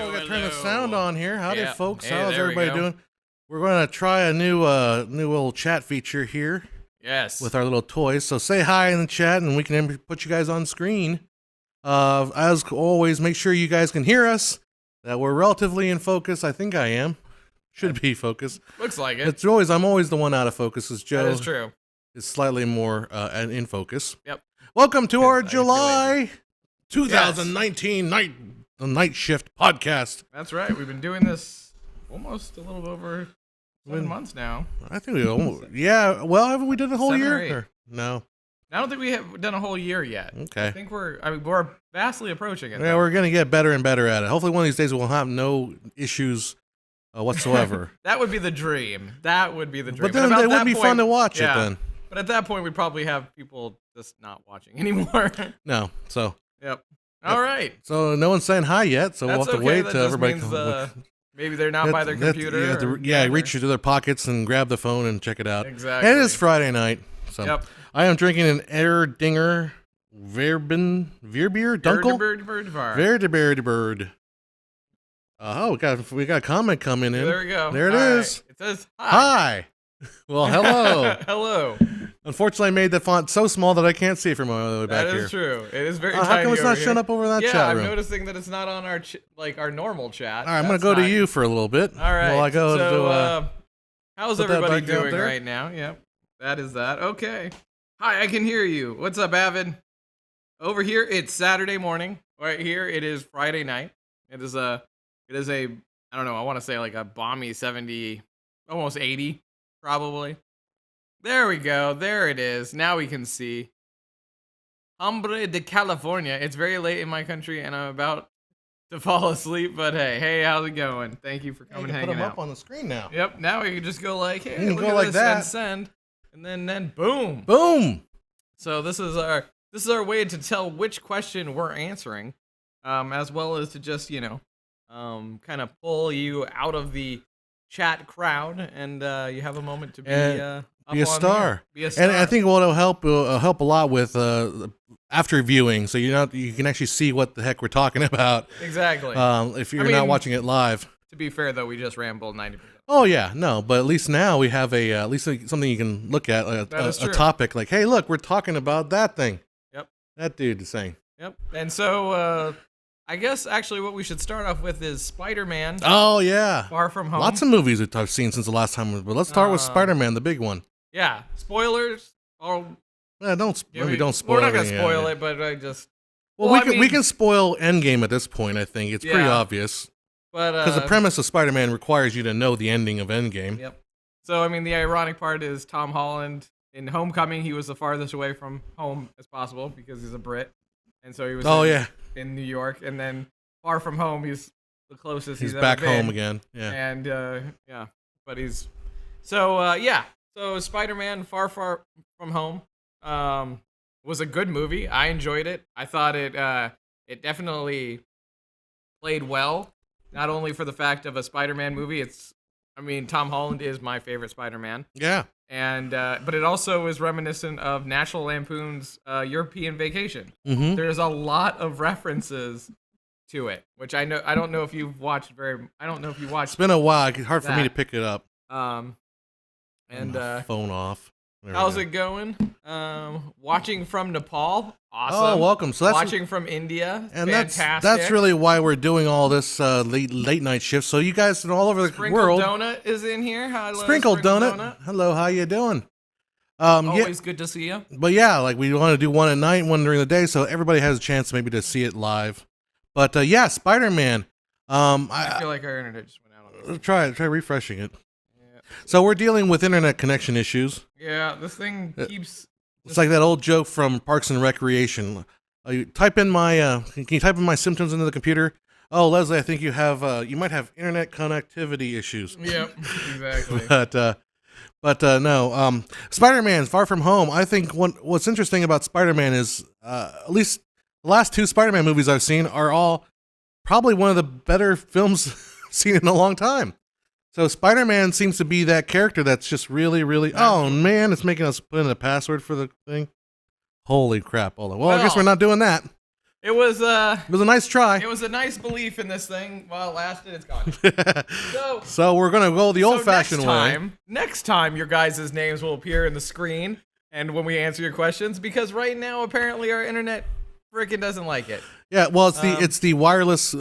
we got to turn the sound on here. Howdy, folks. Hey, How's everybody doing? We're going to try a new little chat feature here. Yes. With our little toys. So say hi in the chat, and we can put you guys on screen. As always, make sure you guys can hear us. That we're relatively in focus. I think I am. Should be focused. Looks like it. I'm always the one out of focus. As Joe. That is true. Is slightly more in focus. Yep. Welcome to our July 2019 night shift podcast. That's right. We've been doing this almost a little over 7 months now. I think we almost, yeah. Well, haven't we done a whole year? Or, no. I don't think we have done a whole year yet. Okay. I think we're vastly approaching it. Yeah, we're going to get better and better at it. Hopefully one of these days we'll have no issues whatsoever. That would be the dream. That would be the dream. But then it would be fun to watch it then. But at that point, we'd probably have people just not watching anymore. No, so. Yep. All right. So no one's saying hi yet, so we'll have to wait till everybody comes. Maybe they're not by their computer. Reach into their pockets and grab the phone and check it out. Exactly. And it is Friday night, so. Yep. I am drinking an Erdinger Veerbeer Dunkel. Verdebeerdebird. Oh, we got a comment coming in. There we go. There it is. Right. It says hi. Well, hello. Hello. Unfortunately, I made the font so small that I can't see it from all the way back here. That is true. It is very tiny. How come it's not showing up over that chat room? Yeah, I'm noticing that it's not on our normal chat. All right, I'm going to go to you for a little bit. All right. While I go to how's everybody doing right now? Yep. That is that. Okay. Hi, I can hear you. What's up, Avid? Over here, it's Saturday morning. Right here, it is Friday night. It is a I don't know, I want to say like a balmy 70, almost 80, probably. There we go. There it is. Now we can see. Hombre de California. It's very late in my country, and I'm about to fall asleep. But hey, how's it going? Thank you for coming and hanging out. Put them up on the screen now. Yep. Now we can just go like, hey, you can look go at like this that. and send, and then boom, boom. So this is our way to tell which question we're answering, as well as to just kind of pull you out of the chat crowd, and you have a moment to be a star. Be a star. And I think what will help a lot with after viewing, so you can actually see what the heck we're talking about. Exactly. If you're not watching it live. To be fair, though, we just rambled 90%. Oh yeah, no, but at least now we have at least something you can look at, a topic like, hey, look, we're talking about that thing. Yep. That dude is saying. Yep. And so. I guess actually what we should start off with is Spider-Man. Oh, yeah. Far From Home. Lots of movies that I've seen since the last time. But let's start with Spider-Man, the big one. Yeah. Spoilers? Don't spoil We're not going to spoil it, but I just... Well, we can spoil Endgame at this point, I think. It's pretty obvious. Because the premise of Spider-Man requires you to know the ending of Endgame. Yep. So, the ironic part is Tom Holland, in Homecoming, he was the farthest away from home as possible because he's a Brit. And so he was in New York, and then Far From Home, he's the closest he's back ever been. Home again. Yeah. And but he's so Spider-Man Far From Home was a good movie. I enjoyed it. I thought it definitely played well, not only for the fact of a Spider-Man movie. Tom Holland is my favorite Spider-Man. Yeah. And but it also is reminiscent of National Lampoon's European Vacation. Mm-hmm. There's a lot of references to it, which I don't know if you've watched. It's been a while. It's hard for me to pick it up. Phone off. How's it going? Watching from Nepal. Awesome. Oh, welcome. So that's watching from India. And fantastic. That's really why we're doing all this late night shift. So you guys all over the world. Sprinkled Donut is in here. Hello, Sprinkled Donut. Hello, how you doing? Always good to see you. But yeah, like we want to do one at night, one during the day, so everybody has a chance maybe to see it live. But Spider-Man. I feel like our internet just went out on this. Try refreshing it. So we're dealing with internet connection issues. Yeah, this thing keeps... It's like that old joke from Parks and Recreation. Can you type in my symptoms into the computer? Oh, Leslie, I think you might have internet connectivity issues. Yep, exactly. But no, Spider-Man Far From Home. I think what's interesting about Spider-Man is at least the last two Spider-Man movies I've seen are all probably one of the better films seen in a long time. So Spider-Man seems to be that character that's just really, really, oh man, it's making us put in a password for the thing. Holy crap. Well, I guess we're not doing that. It was a nice try. It was a nice belief in this thing. While it lasted, it's gone. So we're gonna go the old-fashioned way. Next time, your guys' names will appear in the screen, and when we answer your questions, because right now apparently our internet freaking doesn't like it. Yeah, well, it's the wireless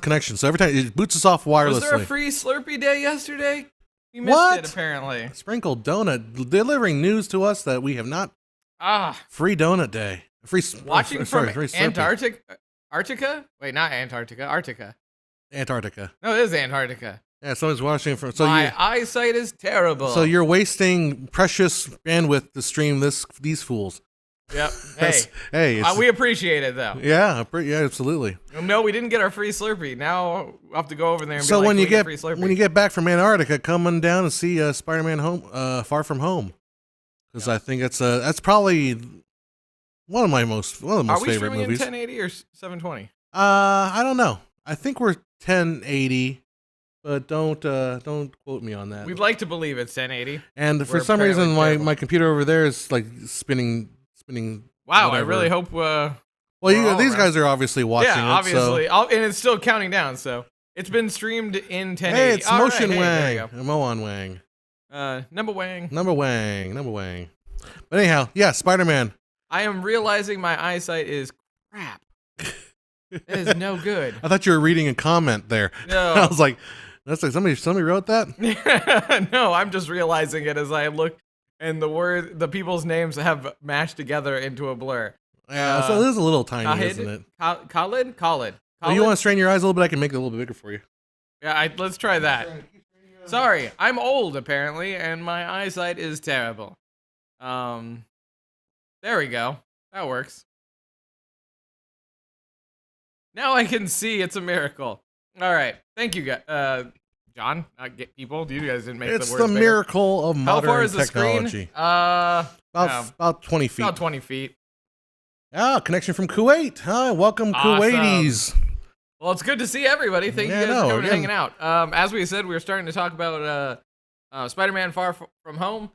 connection. So every time it boots us off wirelessly. Was there a free Slurpee day yesterday? You missed it apparently. Sprinkled Donut delivering news to us that we have not. Free donut day. Watching from Antarctica? Wait, not Antarctica. Antarctica. No, it is Antarctica. Yeah, someone's watching from. So my eyesight is terrible. So you're wasting precious bandwidth to stream these fools. Yep. Hey, we appreciate it though. Yeah, absolutely. No, we didn't get our free Slurpee. Now we'll have to go over there and so be like, when you get back from Antarctica, come on down and see Spider-Man Home, Far From Home, because I think that's probably one of the most favorite movies. Are we streaming in 1080 or 720? I don't know. I think we're 1080, but don't quote me on that. We'd like to believe it's 1080. And for some reason, my computer over there is like spinning. Wow, whatever. I really hope. These guys are obviously watching. Yeah, obviously, and it's still counting down. So it's been streamed in 1080. Hey, it's Motion Wang, Moan Wang, Number Wang. But anyhow, yeah, Spider-Man. I am realizing my eyesight is crap. It is no good. I thought you were reading a comment there. No, I was like, that's like somebody wrote that. No, I'm just realizing it as I look. And the people's names have mashed together into a blur. Yeah, so it is a little tiny, isn't it? Khalid? Well, you want to strain your eyes a little bit? I can make it a little bit bigger for you. Yeah, let's try that. Sorry, I'm old apparently, and my eyesight is terrible. There we go. That works. Now I can see. It's a miracle. All right, thank you, guys. John, people, you guys didn't make the words bigger. It's the miracle of modern technology. How far is technology. The screen? About 20 feet. About 20 feet. Connection from Kuwait. Hi, welcome, awesome. Kuwaitis. Well, it's good to see everybody. Thank you guys for coming and hanging out. As we said, we were starting to talk about Spider-Man Far From Home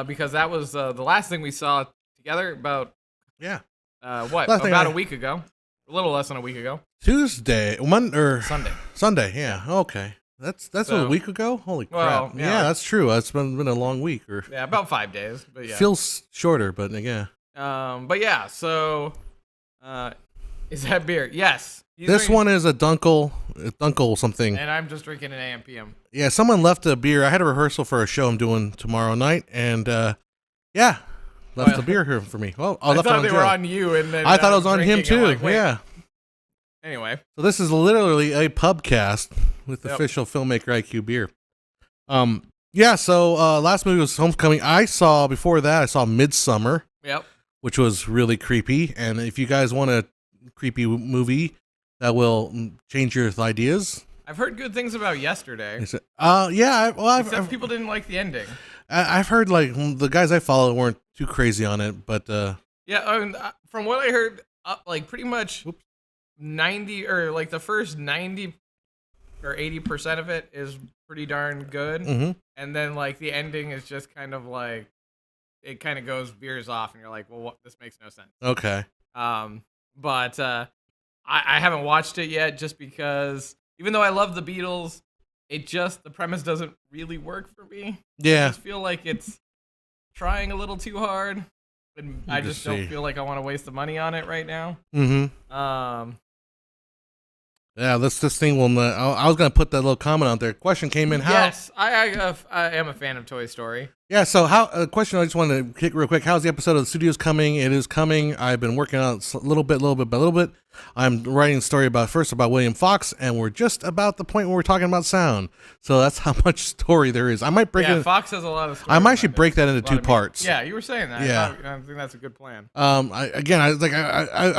because that was the last thing we saw together about, about a week ago. A little less than a week ago. Sunday, yeah, okay. That's a week ago? Holy crap. Yeah, that's true. It's been a long week. Yeah, about 5 days. But yeah. Feels shorter, but yeah. But yeah, so is that beer? Yes. This one is a Dunkel something. And I'm just drinking an AM/PM. Yeah, someone left a beer. I had a rehearsal for a show I'm doing tomorrow night, and left a beer here for me. Well, I thought they were on you, and then I thought it was on him too. Yeah. Anyway, so this is literally a pubcast with official Filmmaker IQ beer. So last movie was Homecoming. Before that I saw Midsummer. Yep. Which was really creepy. And if you guys want a creepy movie that will change your ideas, I've heard good things about Yesterday. Except people didn't like the ending. I've heard like the guys I follow weren't too crazy on it, but from what I heard, like pretty much 90 or like the first 90 or 80% of it is pretty darn good, and then like the ending is just kind of like it kind of veers off, and you're like, well, this makes no sense. Okay. But I haven't watched it yet, just because even though I love the Beatles, the premise doesn't really work for me. Yeah. I just feel like it's trying a little too hard, and I just don't feel like I want to waste the money on it right now. Yeah, this thing will. I was gonna put that little comment out there. Question came in. Yes, I am a fan of Toy Story. Yeah. So question I just wanted to kick real quick. How's the episode of the studios coming? It is coming. I've been working on it little bit by little bit. I'm writing a story about William Fox, and we're just about the point where we're talking about sound. So that's how much story there is. I might break it. Yeah, Fox has a lot of story. I might actually break that into 2 parts. Yeah, you were saying that. Yeah. I think that's a good plan. I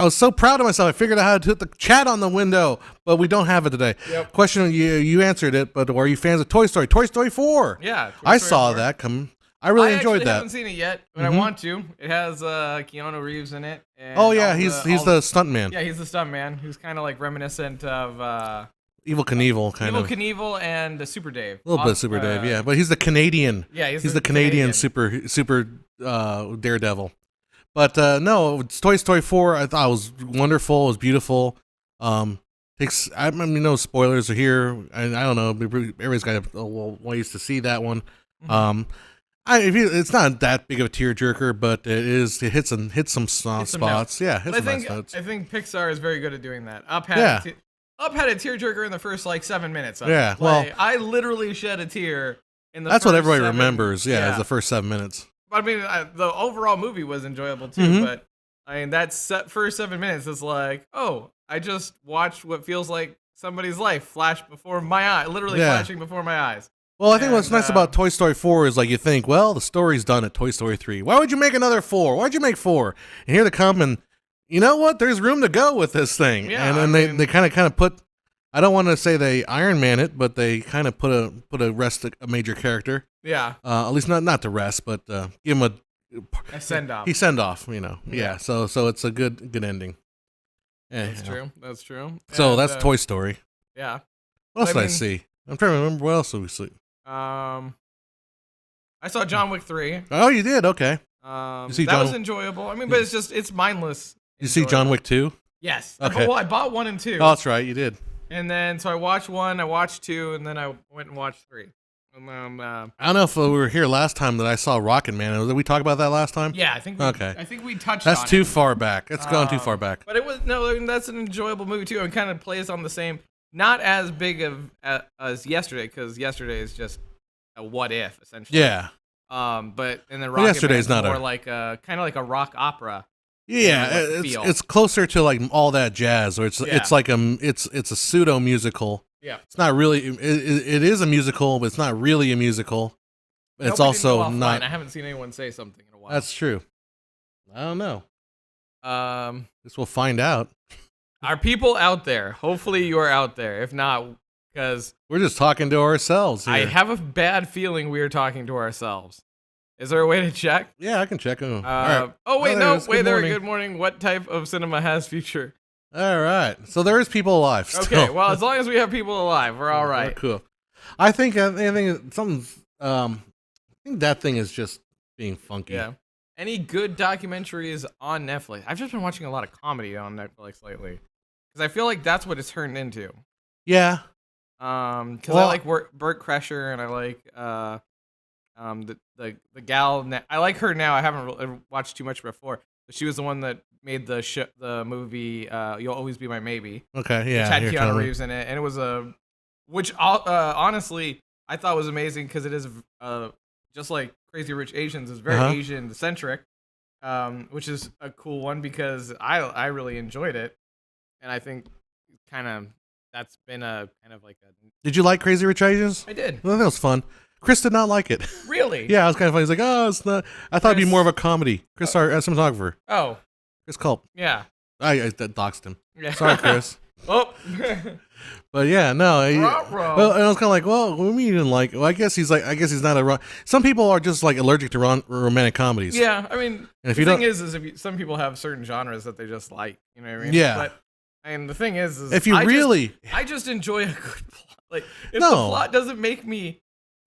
was so proud of myself. I figured out how to put the chat on the window, but we don't have it today. Yep. Question, you answered it, but are you fans of Toy Story? Toy Story 4. Yeah. I saw that come. I really enjoyed that. I haven't seen it yet, but I want to. It has Keanu Reeves in it. And he's the stuntman. Yeah, he's the stuntman who's kind of like reminiscent of Evil Knievel, Evil Knievel and Super Dave. A little bit of Super Dave, yeah, but he's the Canadian. Yeah, he's the Canadian super Daredevil. But no, Toy Story 4 I thought was wonderful. It was beautiful. I mean, no spoilers are here. I don't know. Everybody's got ways to see that one. Mm-hmm. It's not that big of a tearjerker, but it hits some soft spots. Yeah, hits some nice notes. I think Pixar is very good at doing that. Up had a tearjerker in the first 7 minutes. Yeah, well, I literally shed a tear in the. That's what everybody remembers. Yeah, is the first 7 minutes. I mean, the overall movie was enjoyable too, mm-hmm. But I mean, that first 7 minutes is like, oh, I just watched what feels like somebody's life flash before my eye, literally flashing before my eyes. Well, I think what's nice about Toy Story 4 is you think, well, the story's done at Toy Story 3. Why would you make another 4? Why'd you make 4? And here they come, and you know what? There's room to go with this thing. Yeah, and then they kind of put. I don't want to say they Iron Man it, but they kind of put a major character. Yeah. At least not to rest, but give him a send off. He send off, Yeah. So it's a good ending. Yeah, That's true. So that's Toy Story. Yeah. What else did I see? I'm trying to remember what else did we see. I saw John Wick 3. Oh, you did? Okay. That was enjoyable. I mean, but it's mindless. You see John Wick 2? Yes. Okay. Well, I bought 1 and 2. Oh, that's right. You did. And then, so I watched 1, I watched 2, and then I went and watched 3. I don't know if we were here last time that I saw Rocket Man. Did we talk about that last time? Yeah, I think we touched on it. That's too far back. It's gone too far back. But it was, I mean, that's an enjoyable movie, too. It kind of plays on the same, not as big as yesterday, because yesterday is just a what if, essentially. Yeah. But and then Rocket Man's more kind of like a rock opera. Yeah, it's closer to all that jazz, or it's a pseudo musical. Yeah, it's not really. It is a musical, but it's not really a musical. It's also not. I haven't seen anyone say something in a while. That's true. I don't know. Guess we'll find out. Are people out there? Hopefully, you are out there. If not, because we're just talking to ourselves here. I have a bad feeling we are talking to ourselves. Is there a way to check? Yeah, I can check. All right. Oh, wait, no. Wait there. Good morning. What type of cinema has future? All right. So there is people alive still. Okay, well, as long as we have people alive, we're all right. Cool. I think something's... I think that thing is just being funky. Yeah. Any good documentaries on Netflix? I've just been watching a lot of comedy on Netflix lately. Because I feel like that's what it's turned into. Yeah. Because I like Burt Kreischer, and I like... the gal, I like her now. I haven't really watched too much before, but she was the one that made the movie You'll Always Be My Maybe. Okay, yeah. Which had Keanu Reeves in it, and it was which honestly I thought was amazing because it is just like Crazy Rich Asians is very Asian centric, which is a cool one because I really enjoyed it, and I think that's been a kind of like a. Did you like Crazy Rich Asians? I did. Well, that was fun. Chris did not like it. Really? Yeah, it was kind of funny. He's like, oh, it's not. I thought it'd be more of a comedy. Chris, our cinematographer. Oh. Chris Culp. Yeah. I doxed him. Yeah. Sorry, Chris. Oh. But yeah, no. Well, and I was kind of like, well, what do you mean you didn't like it? Well, I guess he's not a. Some people are just allergic to romantic comedies. Yeah, I mean, the thing is some people have certain genres that they just like. You know what I mean? Yeah. But if the thing is if you I just enjoy a good plot. Like, if the plot doesn't make me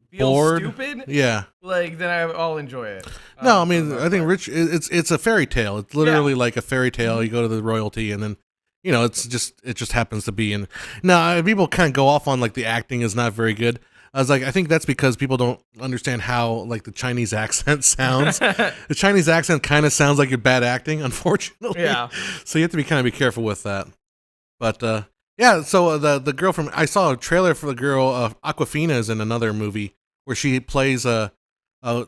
feel bored, stupid, yeah, then I'll enjoy it. No, I mean, I think it's a fairy tale. It's literally like a fairy tale. You go to the royalty, and then it just happens to be. And now people kind of go off on the acting is not very good. I think that's because people don't understand how the Chinese accent sounds. The Chinese accent kind of sounds like you're bad acting, unfortunately. Yeah. So you have to be careful with that. But yeah, so the girl I saw a trailer for the girl Awkwafina is in another movie where she plays a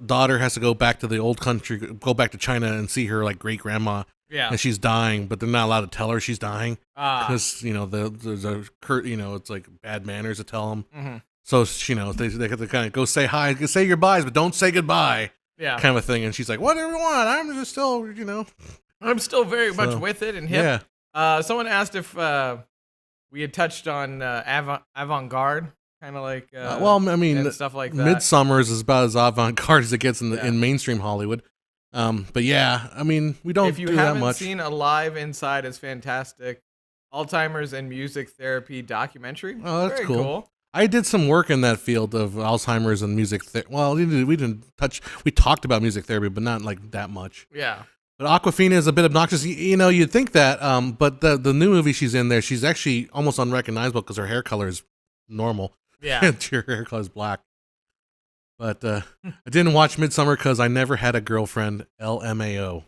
daughter has to go back to the old country, go back to China and see her great grandma. Yeah, and she's dying, but they're not allowed to tell her she's dying because there's a it's bad manners to tell them. Mm-hmm. So they have to kind of go say hi, say goodbyes, but don't say goodbye. Yeah, kind of a thing. And she's like, "Whatever you want, I'm just still I'm still very much with it and hip." Yeah. Someone asked if we had touched on avant-garde. Kind of well, I mean, stuff like that. Midsummer's is about as avant-garde as it gets in mainstream Hollywood. But yeah, I mean, we don't. If you do haven't that much. seen Alive Inside is fantastic, Alzheimer's and music therapy documentary. Oh, that's very cool. I did some work in that field of Alzheimer's and music. Well, we didn't touch. We talked about music therapy, but not that much. Yeah. But Aquafina is a bit obnoxious. You know, you'd think that, but the new movie she's in there, she's actually almost unrecognizable because her hair color is normal. Yeah. And her hair color is black. But I didn't watch Midsummer because I never had a girlfriend. LMAO.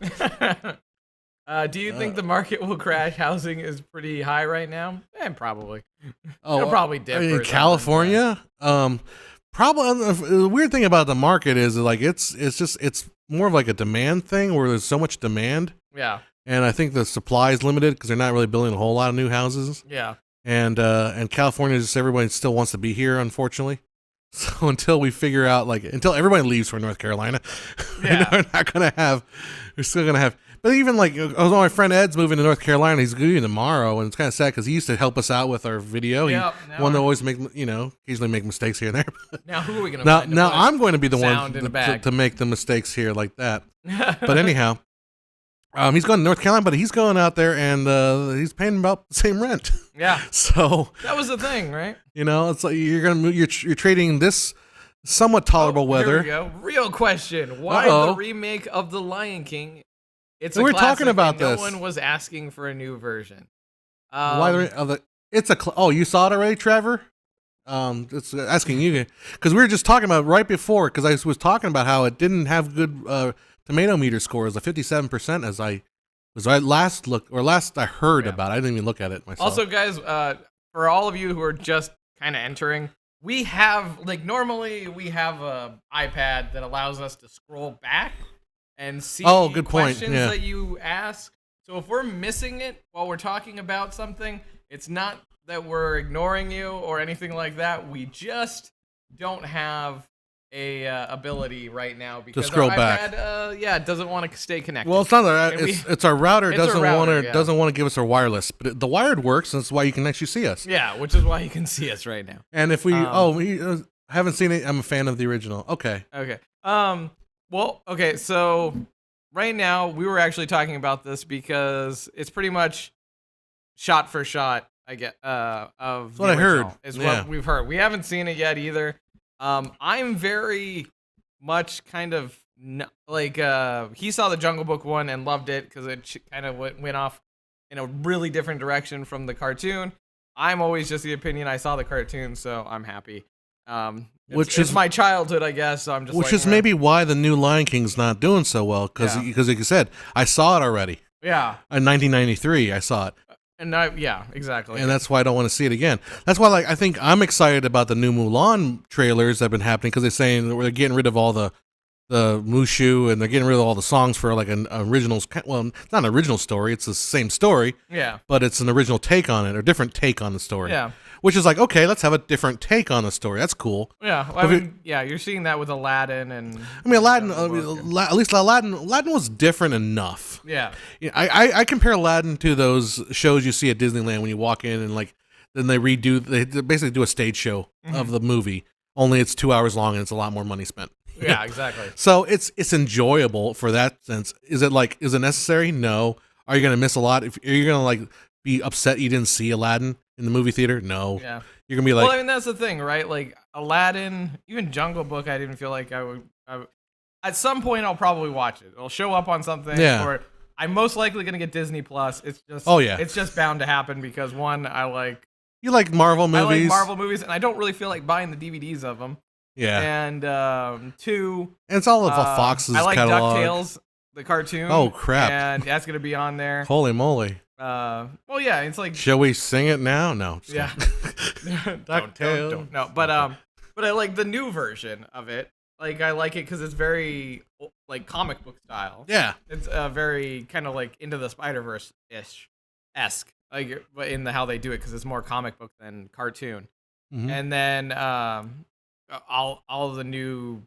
Do you think the market will crash? Housing is pretty high right now, and probably. Oh, it'll probably dip. In California, probably the weird thing about the market is like it's more of like a demand thing where there's so much demand. Yeah. And I think the supply is limited because they're not really building a whole lot of new houses. Yeah. And California, just everybody still wants to be here, unfortunately. So until we figure out, until everybody leaves for North Carolina, we're still gonna have. But even my friend Ed's moving to North Carolina. He's leaving tomorrow, and it's kind of sad because he used to help us out with our video. Yep, he wanted to always occasionally make mistakes here and there. Now who are we gonna? Now I'm going to be the one to make the mistakes here like that. But anyhow. He's going to North Carolina, but he's going out there and he's paying about the same rent. Yeah. So that was the thing, right? It's like you're trading this somewhat tolerable weather. Here we go. Real question: why the remake of The Lion King? It's we're talking about no this. No one was asking for a new version. Why you saw it already, Trevor? It's asking you because we were just talking about it right before because I was talking about how it didn't have good tomato meter scores, a 57% as I last I heard about it. I didn't even look at it myself. Also, guys, for all of you who are just kind of entering, we have normally we have a iPad that allows us to scroll back and see good point. questions that you ask. So if we're missing it while we're talking about something, it's not that we're ignoring you or anything like that. We just don't have a ability right now because to scroll our back. iPad, doesn't want to stay connected. Well, it's not that. It's our router doesn't want to give us our wireless, but the wired works, and that's why you can actually see us. Yeah, which is why you can see us right now. And if we haven't seen it, I'm a fan of the original. Okay. So right now we were actually talking about this because it's pretty much shot for shot. I get of what I heard. Is what we've heard. We haven't seen it yet either. I'm very much kind of he saw the Jungle Book one and loved it because it kind of went off in a really different direction from the cartoon. I'm always just the opinion I saw the cartoon, so I'm happy. Which is my childhood, I guess. So I'm just which is maybe why the new Lion King's not doing so well because like you said, I saw it already. Yeah. In 1993, I saw it. And exactly. And that's why I don't want to see it again. That's why, I think I'm excited about the new Mulan trailers that have been happening because they're saying they're getting rid of all the Mushu and they're getting rid of all the songs for an original. Well, it's not an original story; it's the same story. Yeah. But it's an original take on it, or different take on the story. Yeah. Which is okay, let's have a different take on the story. That's cool. Yeah. Well, you're seeing that with Aladdin and. Aladdin. At least Aladdin was different enough. Yeah. I compare Aladdin to those shows you see at Disneyland when you walk in and then they basically do a stage show of the movie. Only it's 2 hours long and it's a lot more money spent. Yeah, exactly. So it's enjoyable for that sense. Is it necessary? No. Are you gonna miss a lot? Are you gonna be upset you didn't see Aladdin in the movie theater? No. Yeah. You're gonna be well, I mean that's the thing, right? Aladdin, even Jungle Book, I didn't feel like I would. At some point, I'll probably watch it. It'll show up on something. Yeah. Or I'm most likely gonna get Disney Plus. It's just. Oh yeah. It's just bound to happen because one, I like. You like Marvel movies. I like Marvel movies, and I don't really feel like buying the DVDs of them. Yeah. And two. And it's all of Fox's I like catalog. DuckTales, the cartoon. Oh crap! And that's gonna be on there. Holy moly! Well, yeah, it's like. Shall we sing it now? No. Yeah. DuckTales. No, but I like the new version of it. I like it because it's very comic book style. Yeah. It's very kind of Into the Spider-Verse esque, in how they do it because it's more comic book than cartoon. Mm-hmm. And then all of the new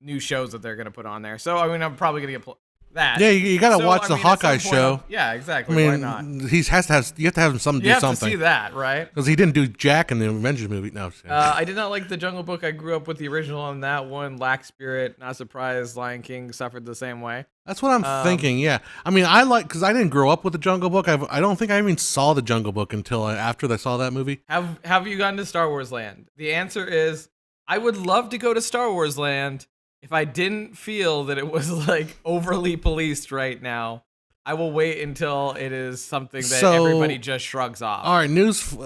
new shows that they're gonna put on there. So I mean, I'm probably gonna get that. Yeah, you gotta watch the Hawkeye show. Yeah, exactly. I mean, why not? You have to have him do something. You have to see that, right? Because he didn't do Jack in the Avengers movie. No. I did not like the Jungle Book. I grew up with the original on that one. Lacked spirit. Not surprised. Lion King suffered the same way. That's what I'm thinking. Yeah, I mean, because I didn't grow up with the Jungle Book. I don't think I even saw the Jungle Book until after I saw that movie. Have you gone to Star Wars Land? The answer is I would love to go to Star Wars Land if I didn't feel that it was like overly policed right now, I will wait until it is something that everybody just shrugs off. All right, news.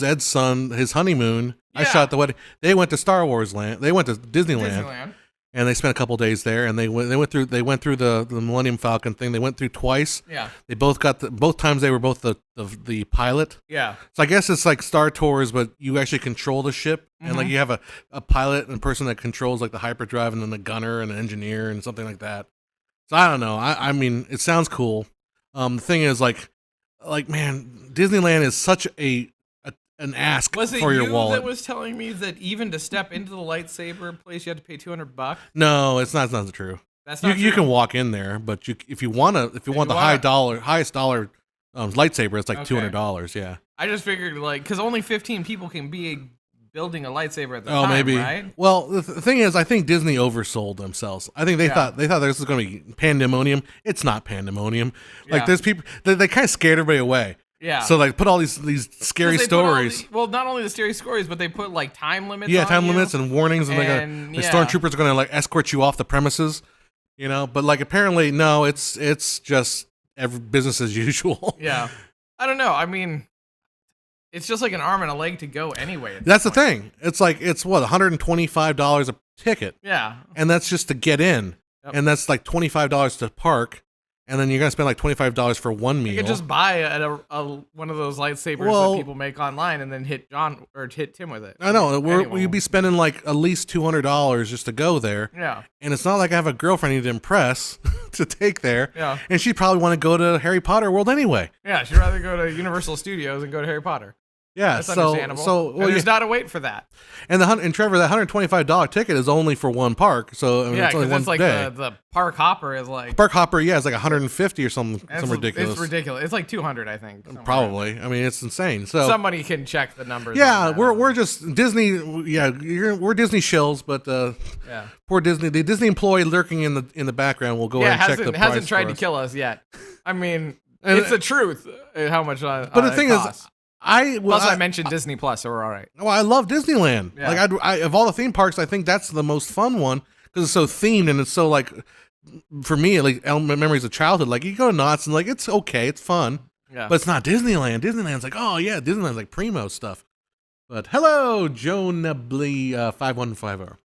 Ed's son, his honeymoon. Yeah. I shot the wedding. They went to Star Wars Land. They went to Disneyland. And they spent a couple days there, and they went through the Millennium Falcon thing. They went through twice. Yeah. They both both times they were both the pilot. Yeah. So I guess it's like Star Tours, but you actually control the ship, and like you have a pilot and a person that controls like the hyperdrive, and then the gunner and the engineer and something like that. So I don't know. I mean, it sounds cool. The thing is, like man, Disneyland is such an ask for your wallet. Was it you that was telling me that even to step into the lightsaber place, you had to pay $200? No, it's not true. That's not true. You can walk in there, but if you want the highest dollar lightsaber, it's like $200. Yeah. I just figured because only 15 people can be building a lightsaber at the time. Oh, maybe. Right? Well, the thing is, I think Disney oversold themselves. I think they thought this was going to be pandemonium. It's not pandemonium. Like there's people they kind of scared everybody away. Yeah. So put all these scary stories. Not only the scary stories, but they put like time limits. Yeah, time limits and warnings, and the stormtroopers are going to like escort you off the premises. But like apparently no, it's just business as usual. Yeah. I don't know. I mean, it's just like an arm and a leg to go anyway. That's the thing. It's like what $125 a ticket. Yeah. And that's just to get in, and that's like $25 to park. And then you're gonna spend like $25 for one meal. You could just buy one of those lightsabers that people make online, and then hit John or hit Tim with it. I know you'd be spending like at least $200 just to go there. Yeah, and it's not like I have a girlfriend I need to impress to take there. Yeah, and she'd probably want to go to Harry Potter World anyway. Yeah, she'd rather go to Universal Studios and go to Harry Potter. Yeah, that's understandable. So there's not a wait for that. And Trevor, that $125 ticket is only for one park. So I mean, it's only one like day. The park hopper is like is like $150 or something. Some ridiculous. It's ridiculous. It's like $200, I think. Somewhere. Probably. I mean, it's insane. So somebody can check the numbers. Yeah, we're just Disney. Yeah, we're Disney shills, but poor Disney. The Disney employee lurking in the background will go and check the price. Hasn't tried to kill us yet. I mean, it's the truth. How much? But the thing is. I mentioned Disney Plus, so we're all right. Well, I love Disneyland. Yeah. Like, I of all the theme parks, I think that's the most fun one because it's so themed and it's so like, for me, like memories of childhood. Like you go to Knott's and like it's okay, it's fun, but it's not Disneyland. Disneyland's like, oh yeah, Disneyland's like primo stuff. But hello, Joe Nebly 5150.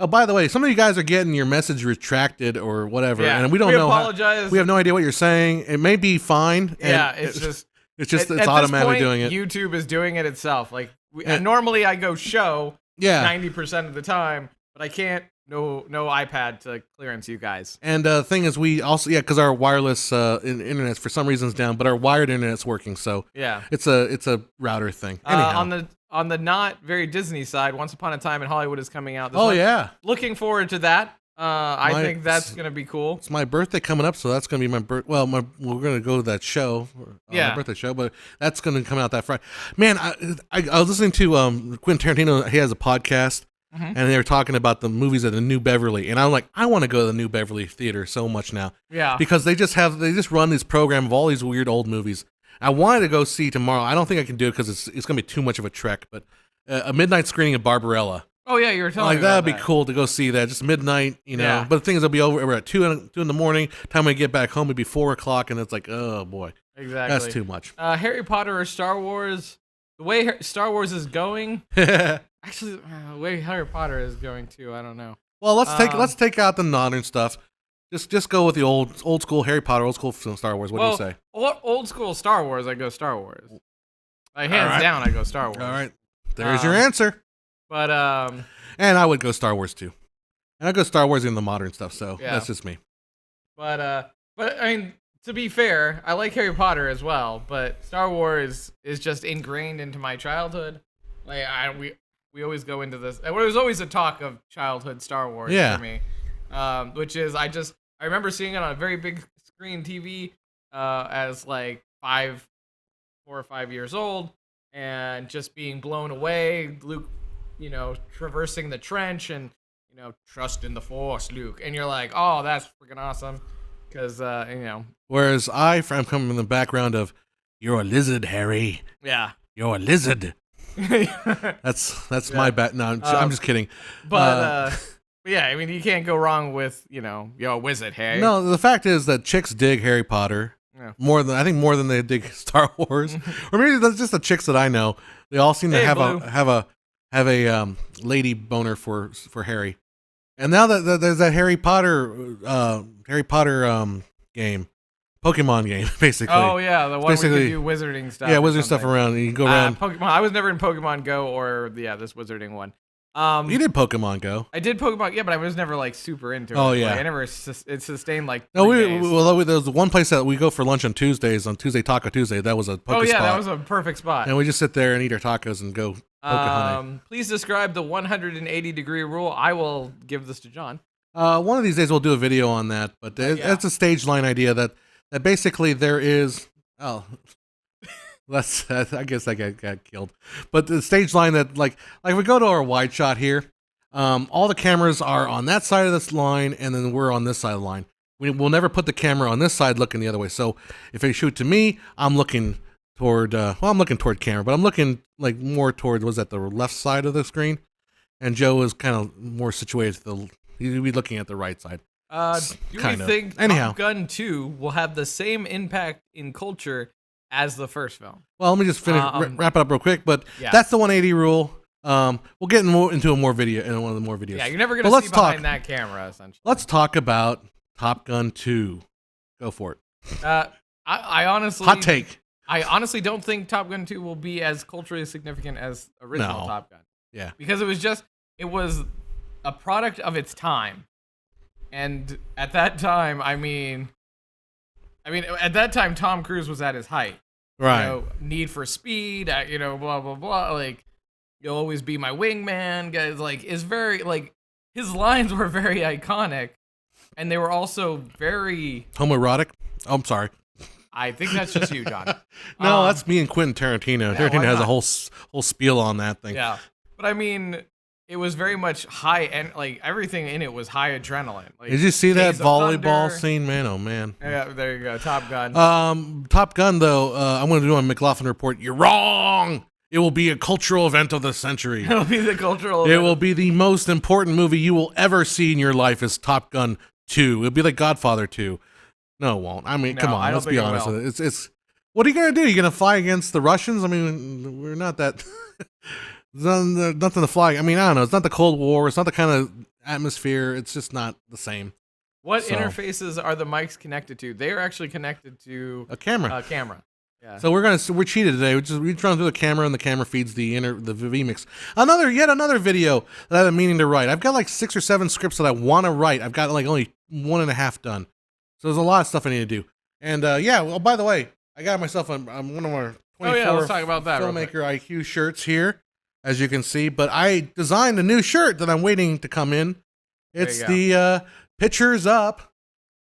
Oh, by the way, some of you guys are getting your message retracted or whatever, and we don't know. Apologize. We have no idea what you're saying. It may be fine. Yeah, it's just. It's automatically doing it. YouTube is doing it itself. Like normally, I go show 90% of the time, but I can't. No iPad to clearance you guys. And the thing is, we also because our wireless internet for some reason is down, but our wired internet's working. So it's a router thing. Anyhow. On the not very Disney side, Once Upon a Time in Hollywood is coming out. Looking forward to that. I think that's gonna be cool. It's my birthday coming up, so that's gonna be my birth. Well, we're gonna go to that show, my birthday show, but that's gonna come out that Friday. Man, I was listening to Quentin Tarantino. He has a podcast, and they were talking about the movies at the New Beverly, and I'm like, I want to go to the New Beverly Theater so much now. Yeah, because they just run this program of all these weird old movies. I wanted to go see tomorrow. I don't think I can do it because it's gonna be too much of a trek. But a midnight screening of Barbarella. Oh yeah, you were telling me that'd be cool to go see that. Just midnight, Yeah. But the thing is, it'll be over. We're at 2 in the morning. Time I get back home, it'd be 4:00, and it's like, oh boy, exactly. That's too much. Harry Potter or Star Wars? The way Star Wars is going, actually, the way Harry Potter is going too. I don't know. Well, let's take out the modern stuff. Just go with the old school Harry Potter, old school Star Wars. What do you say? Old school Star Wars, I go Star Wars. Hands down, I go Star Wars. All right, there's your answer. But and I would go Star Wars too, and I go Star Wars in the modern stuff. So that's just me. But I mean, to be fair, I like Harry Potter as well. But Star Wars is just ingrained into my childhood. Like we always go into this. There was always a talk of childhood Star Wars for me, which is I remember seeing it on a very big screen TV as like 4 or 5 years old, and just being blown away. Luke, traversing the trench and, trust in the Force, Luke. And you're like, oh, that's freaking awesome. Because, Whereas I'm coming from the background of, you're a lizard, Harry. Yeah. You're a lizard. That's my back. No, I'm just kidding. But But yeah, I mean, you can't go wrong with, yo, wizard, hey? No, the fact is that chicks dig Harry Potter more than they dig Star Wars, or maybe that's just the chicks that I know. They all seem to have a lady boner for Harry. And now that there's that Harry Potter game, Pokemon game, basically. Oh yeah, the one where you can do wizarding stuff. Yeah, wizard stuff around. You can go around. Pokemon. I was never in Pokemon Go or this wizarding one. You did Pokemon Go. I did Pokemon, yeah, but I was never like super into it. Oh yeah, like, I never it sustained like. No, there was one place that we go for lunch on Tuesdays, on Tuesday Taco Tuesday. That was a Poke spot. That was a perfect spot. And we just sit there and eat our tacos and go. Please describe the 180-degree rule. I will give this to John. One of these days we'll do a video on that, but it's a stage line idea that basically there is. Oh. I guess I got killed. But the stage line that like if we go to our wide shot here, all the cameras are on that side of this line, and then we're on this side of the line. We'll never put the camera on this side looking the other way. So if they shoot to me, I'm looking toward I'm looking toward camera, but I'm looking like more toward the left side of the screen, and Joe is kind of more situated he'd be looking at the right side. Do you think Top Gun 2 will have the same impact in culture as the first film? Well, let me just wrap it up real quick. But that's the 180 rule. We'll get into a more video in one of the more videos. Yeah, you're never gonna see behind that camera. Essentially, let's talk about Top Gun 2. Go for it. I honestly hot take. I honestly don't think Top Gun 2 will be as culturally significant as original Top Gun. Yeah, because it was a product of its time, and at that time, I mean, at that time, Tom Cruise was at his height. Right. Need for Speed, blah, blah, blah. Like, you'll always be my wingman. Guys, like, is very, like, his lines were very iconic. And they were also very... homoerotic? Oh, I'm sorry. I think that's just you, John. No, that's me and Quentin Tarantino. Tarantino has a whole spiel on that thing. Yeah. But I mean... it was very much high, and like everything in it was high adrenaline. Like, did you see that volleyball scene, man? Oh man! Yeah, there you go, Top Gun. Top Gun, though. I'm going to do a McLaughlin report. You're wrong. It will be a cultural event of the century. It'll be the cultural. It will be the most important movie you will ever see in your life. Is Top Gun 2? It'll be like Godfather 2. No, it won't. I mean, come on. Let's be honest with it. It's. What are you going to do? You're going to fly against the Russians? I mean, we're not that. Nothing to fly. I mean, I don't know. It's not the Cold War. It's not the kind of atmosphere. It's just not the same. What interfaces are the mics connected to? They are actually connected to a camera. Yeah. So we're cheated today. We run through the camera, and the camera feeds the vmix. Yet another video that I've been meaning to write. I've got like 6 or 7 scripts that I want to write. I've got like only 1.5 done. So there's a lot of stuff I need to do. And well, by the way, I got myself one of our 24 let's talk about that filmmaker IQ shirts here. As you can see, but I designed a new shirt that I'm waiting to come in. It's the pictures up,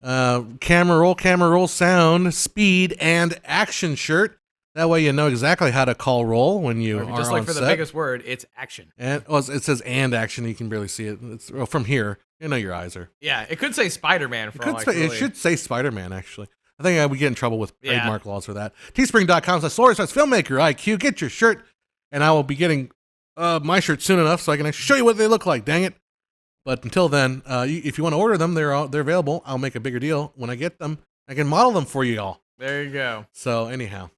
camera roll, sound, speed, and action shirt. That way you know exactly how to call roll when you are just like for set. The biggest word, it's action. And it says "and action." You can barely see it. It's from here. You know your eyes are. Yeah, it could say Spider-Man. It should say Spider-Man actually. I think I would get in trouble with trademark laws for that. Teespring.com/filmmaker IQ. Get your shirt, and I will be getting my shirt soon enough so I can actually show you what they look like. Dang it! But until then, if you want to order them, they're available. I'll make a bigger deal when I get them. I can model them for you all. There you go. So anyhow,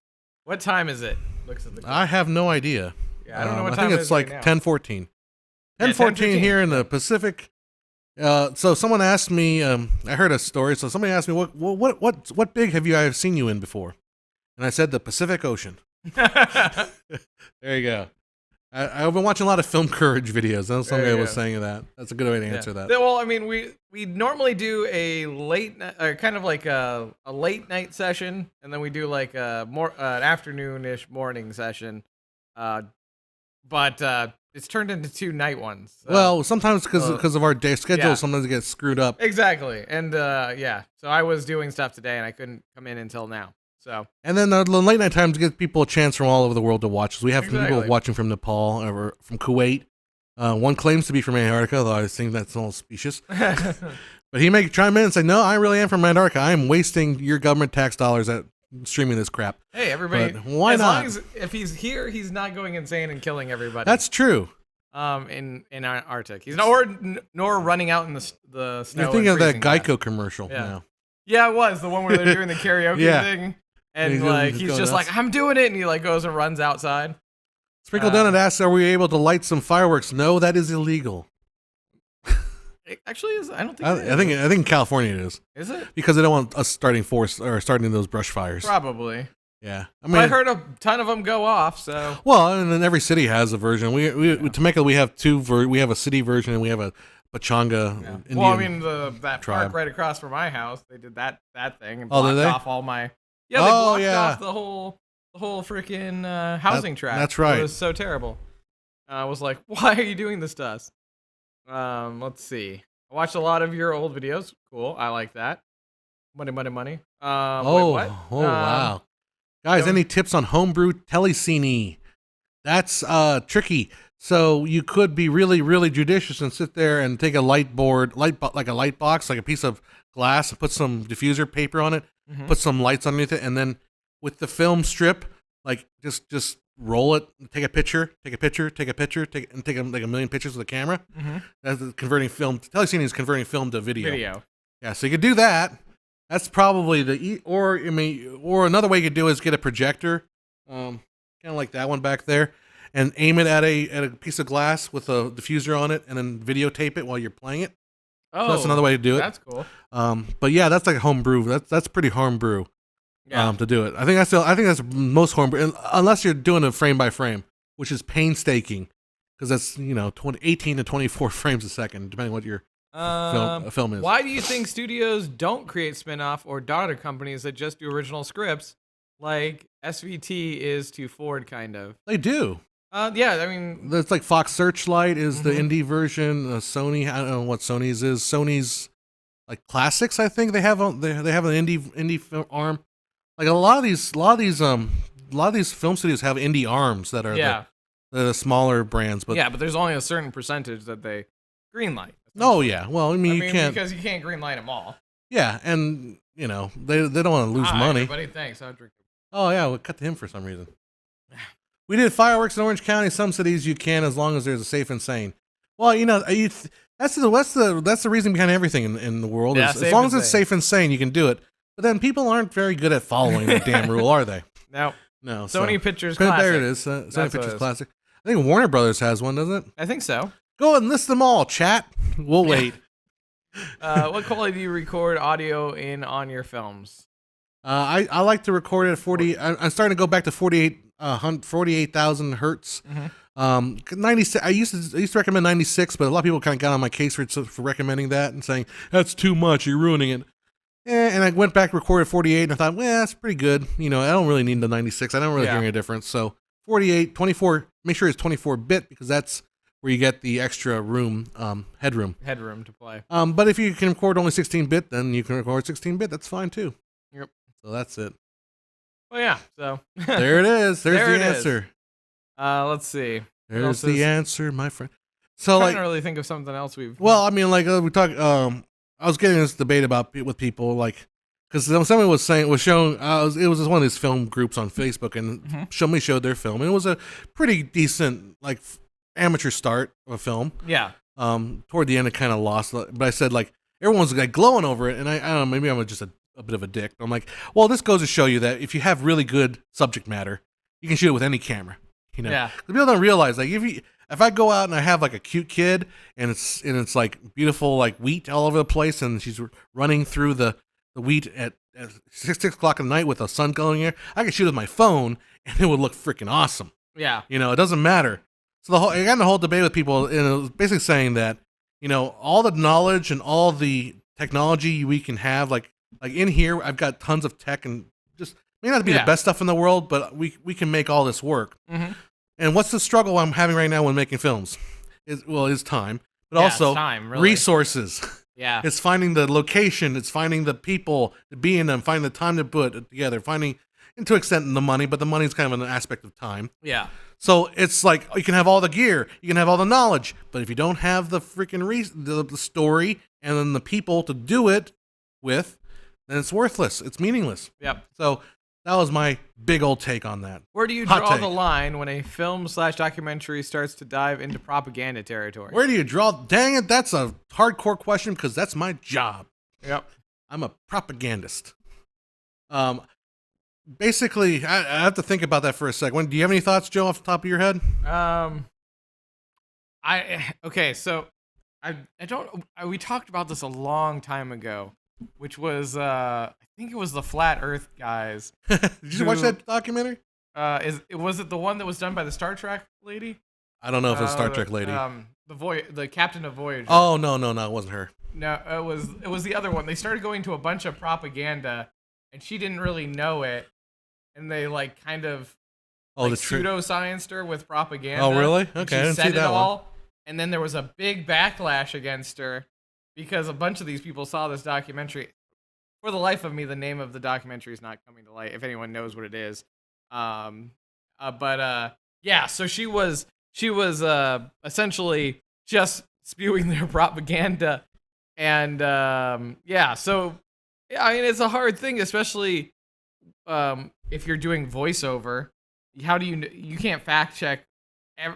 what time is it? Looks at the clock. I have no idea. Yeah, I don't know what time. I think it's like 10:14. 10:14 here in the Pacific. So someone asked me. I heard a story. So somebody asked me, what big have I seen you in before? And I said the Pacific Ocean. There you go. I've been watching a lot of Film Courage videos. That's somebody was saying that. That's a good way to answer that. Well, I mean, we normally do a late, kind of like a late night session, and then we do like an afternoon-ish morning session. But it's turned into 2 night ones. So. Well, sometimes because of our day schedule, sometimes it gets screwed up. Exactly, and so I was doing stuff today, and I couldn't come in until now. So, and then the late night times give people a chance from all over the world to watch. We have people watching from Nepal or from Kuwait. One claims to be from Antarctica, though I think that's all specious. But he may chime in and say, "No, I really am from Antarctica. I am wasting your government tax dollars at streaming this crap." Hey, everybody! But why not? Long as if he's here, he's not going insane and killing everybody. That's true. in Arctic. He's nor running out in the snow. You're thinking of that Geico commercial. Yeah. Yeah, it was the one where they're doing the karaoke thing, and like he's just like, I'm doing it, and he like goes and runs outside. Sprinkle Down and asks, "Are we able to light some fireworks?" No, that is illegal. It actually is. I don't think. I think in California it is. Is it? Because they don't want us starting those brush fires. Probably. Yeah, I heard a ton of them go off. So well, and then every city has a version. Temecula, we have we have a city version and we have a Pachanga. Yeah. Indian well, I mean that tribe. park right across from my house, they did that thing and blocked off all my. Yeah, they blocked off the whole freaking housing tract. That's right. It was so terrible. I was like, why are you doing this to us? Let's see. I watched a lot of your old videos. Cool. I like that. Money. Wait, what? Wow. Guys, any tips on homebrew telecine? That's tricky. So you could be really, really judicious and sit there and take a like a light box, like a piece of glass, and put some diffuser paper on it, put some lights underneath it, and then with the film strip, like just roll it, take a picture, and take like a million pictures with the camera. That's converting film. Telecine is converting film to video. Yeah, so you could do that. That's probably or another way you could do is get a projector, kind of like that one back there, and aim it at a piece of glass with a diffuser on it, and then videotape it while you're playing it. Oh, so that's another way to do it. That's cool. But yeah, that's like a homebrew. That's pretty homebrew. Yeah. To do it. I think that's most homebrew, unless you're doing it frame by frame, which is painstaking, because that's 18 to 24 frames a second, depending on what your film is. Why do you think studios don't create spin-off or daughter companies that just do original scripts, like SVT is to Ford, kind of? They do. Yeah, I mean, it's like Fox Searchlight is the indie version. Sony, I don't know what Sony's is. Sony's like classics, I think they have an indie film arm. Like a lot of these film studios have indie arms that are the smaller brands, but but there's only a certain percentage that they greenlight. Oh yeah, well I mean you can't, because you can't greenlight them all. Yeah, and they don't want to lose money. Everybody, thanks. I'll drink. Oh yeah, we'll cut to him for some reason. We did fireworks in Orange County. Some cities you can, as long as there's a safe and sane. Well, that's the reason behind everything in the world. Yeah, as long as it's safe and sane, you can do it. But then people aren't very good at following the damn rule, are they? No. Sony Pictures Classic. There it is. Sony Pictures Classic. I think Warner Brothers has one, doesn't it? I think so. Go and list them all, chat. We'll wait. What quality do you record audio in on your films? I like to record it at 40. I'm starting to go back to 48,000 hertz. 96. I used to recommend 96, but a lot of people kind of got on my case for recommending that and saying that's too much. You're ruining it. And I went back, recorded 48, and I thought, well, that's pretty good. I don't really need the 96. I don't really hear any difference. So 48, 24. Make sure it's 24-bit because that's where you get the extra room, headroom to play. But if you can record only 16-bit, then you can record 16-bit. That's fine too. Yep. So that's it. Well, yeah. So there it is. There's the answer. Let's see. There's the answer, my friend. So I can't really think of something else we've. Well, I mean, like we talk. I was getting this debate with people, like, because someone was showing. It was just one of these film groups on Facebook, and somebody showed their film, and it was a pretty decent, like, amateur start of a film. Yeah. Toward the end, it kind of lost, but I said, like, everyone's like glowing over it, and I don't know, maybe I'm just a bit of a dick. But I'm like, well, this goes to show you that if you have really good subject matter, you can shoot it with any camera. Yeah. People don't realize, like, if I go out and I have like a cute kid and it's like beautiful, like wheat all over the place, and she's running through the wheat at 6 o'clock at night with the sun going here, I can shoot with my phone and it would look freaking awesome. Yeah. It doesn't matter. So I got in the whole debate with people, and it was basically saying that, all the knowledge and all the technology we can have, like in here, I've got tons of tech and just may not be the best stuff in the world, but we can make all this work. And what's the struggle I'm having right now when making films? Is time, but also time, really. Resources. Yeah. It's finding the location. It's finding the people to be in them, finding the time to put it together, finding, and to an extent, the money, but the money is kind of an aspect of time. Yeah. So it's like you can have all the gear, you can have all the knowledge, but if you don't have the freaking the story and then the people to do it with, then it's worthless. It's meaningless. Yep. So That was my big old take on that. Where do you draw the line when a film/documentary starts to dive into propaganda territory? Where do you draw? Dang it, that's a hardcore question because that's my job. Yep. I'm a propagandist. Basically, I have to think about that for a second. Do you have any thoughts, Joe, off the top of your head? We talked about this a long time ago, which was I think it was the Flat Earth guys. Did you watch that documentary? Was it the one that was done by the Star Trek lady? I don't know if it was Star Trek lady. The captain of Voyager. Oh no, it wasn't her. No, it was the other one. They started going to a bunch of propaganda, and she didn't really know it, and they like kind of pseudoscienced her with propaganda. Oh really? Okay, I didn't see that one. And then there was a big backlash against her because a bunch of these people saw this documentary. For the life of me, the name of the documentary is not coming to light. If anyone knows what it is, so she was essentially just spewing their propaganda, and so I mean it's a hard thing, especially if you're doing voiceover. How do you can't fact check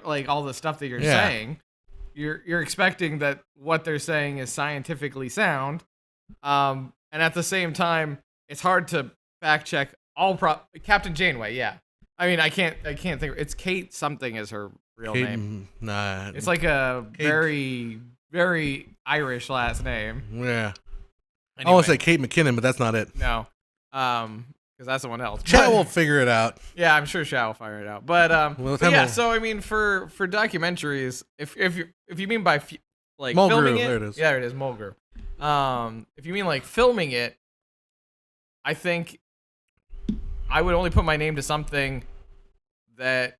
like all the stuff that you're saying. You're expecting that what they're saying is scientifically sound, and at the same time, it's hard to fact check all Captain Janeway. Yeah, I mean, I can't think. It's Kate something is her real name. Nah, it's like a Kate, very very Irish last name. Yeah, anyway. I want to say Kate McKinnon, but that's not it. No, because that's someone else. Chat will figure it out. Yeah, I'm sure Chat will figure it out. But so I mean, for documentaries, if you mean by like Mulgrew, filming it, there it is. Yeah, there it is, Mulgrew. If you mean like filming it, I think I would only put my name to something that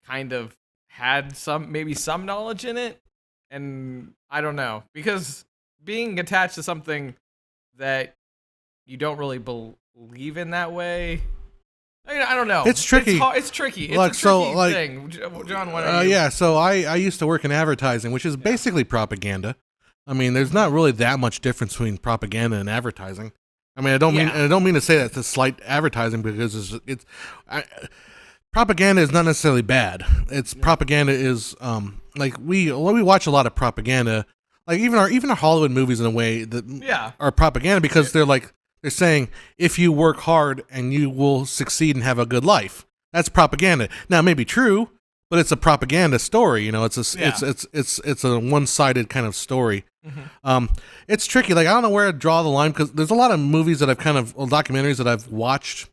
kind of had some knowledge in it, and I don't know, because being attached to something that you don't really believe in that way, I don't know. It's tricky. It's tricky. It's a tricky thing. John, what are you? Yeah, so I used to work in advertising, which is basically propaganda. I mean, there's not really that much difference between propaganda and advertising. I mean, I don't mean to say that it's a slight advertising, because propaganda is not necessarily bad. Propaganda is we watch a lot of propaganda, like even our Hollywood movies in a way that are propaganda, because they're saying if you work hard and you will succeed and have a good life. That's propaganda. Now, it may be true, but it's a propaganda story. You know, it's a one-sided kind of story. Mm-hmm. It's tricky. Like, I don't know where to draw the line, because there's a lot of movies that documentaries that I've watched.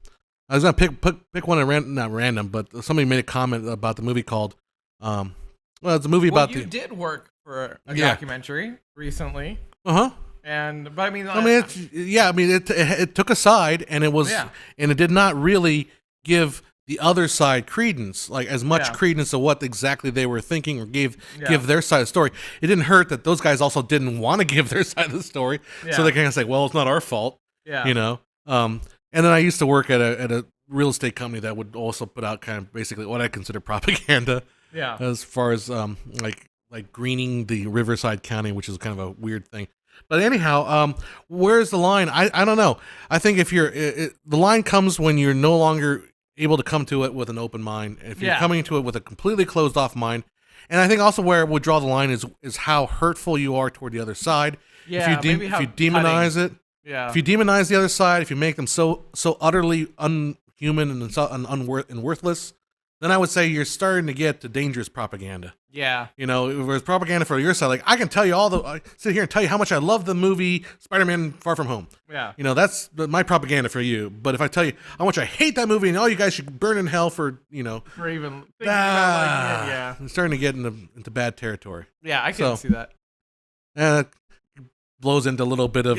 I was gonna pick one at not random, but somebody made a comment about the movie called it's a movie about you did work for a documentary recently. Uh-huh. But I mean, it took a side, and and it did not really give the other side credence, like as much credence to what exactly they were thinking, or give their side of the story. It didn't hurt that those guys also didn't want to give their side of the story, so they kind of say, "Well, it's not our fault," you know. And then I used to work at a real estate company that would also put out kind of basically what I consider propaganda. Yeah. As far as like greening the Riverside County, which is kind of a weird thing. But anyhow, where's the line? I don't know. I think if the line comes when you're no longer able to come to it with an open mind. If you're coming to it with a completely closed off mind. And I think also where it would draw the line is how hurtful you are toward the other side. Yeah, if you demonize it. Yeah. If you demonize the other side, if you make them so utterly unhuman and worthless, then I would say you're starting to get to dangerous propaganda. Yeah. You know, if there's propaganda for your side, like I can tell you I sit here and tell you how much I love the movie Spider-Man Far From Home. Yeah. You know, that's my propaganda for you. But if I tell you how much I hate that movie and all you guys should burn in hell for even thinking about it, I'm starting to get into bad territory. Yeah, I can see that. It blows into a little bit of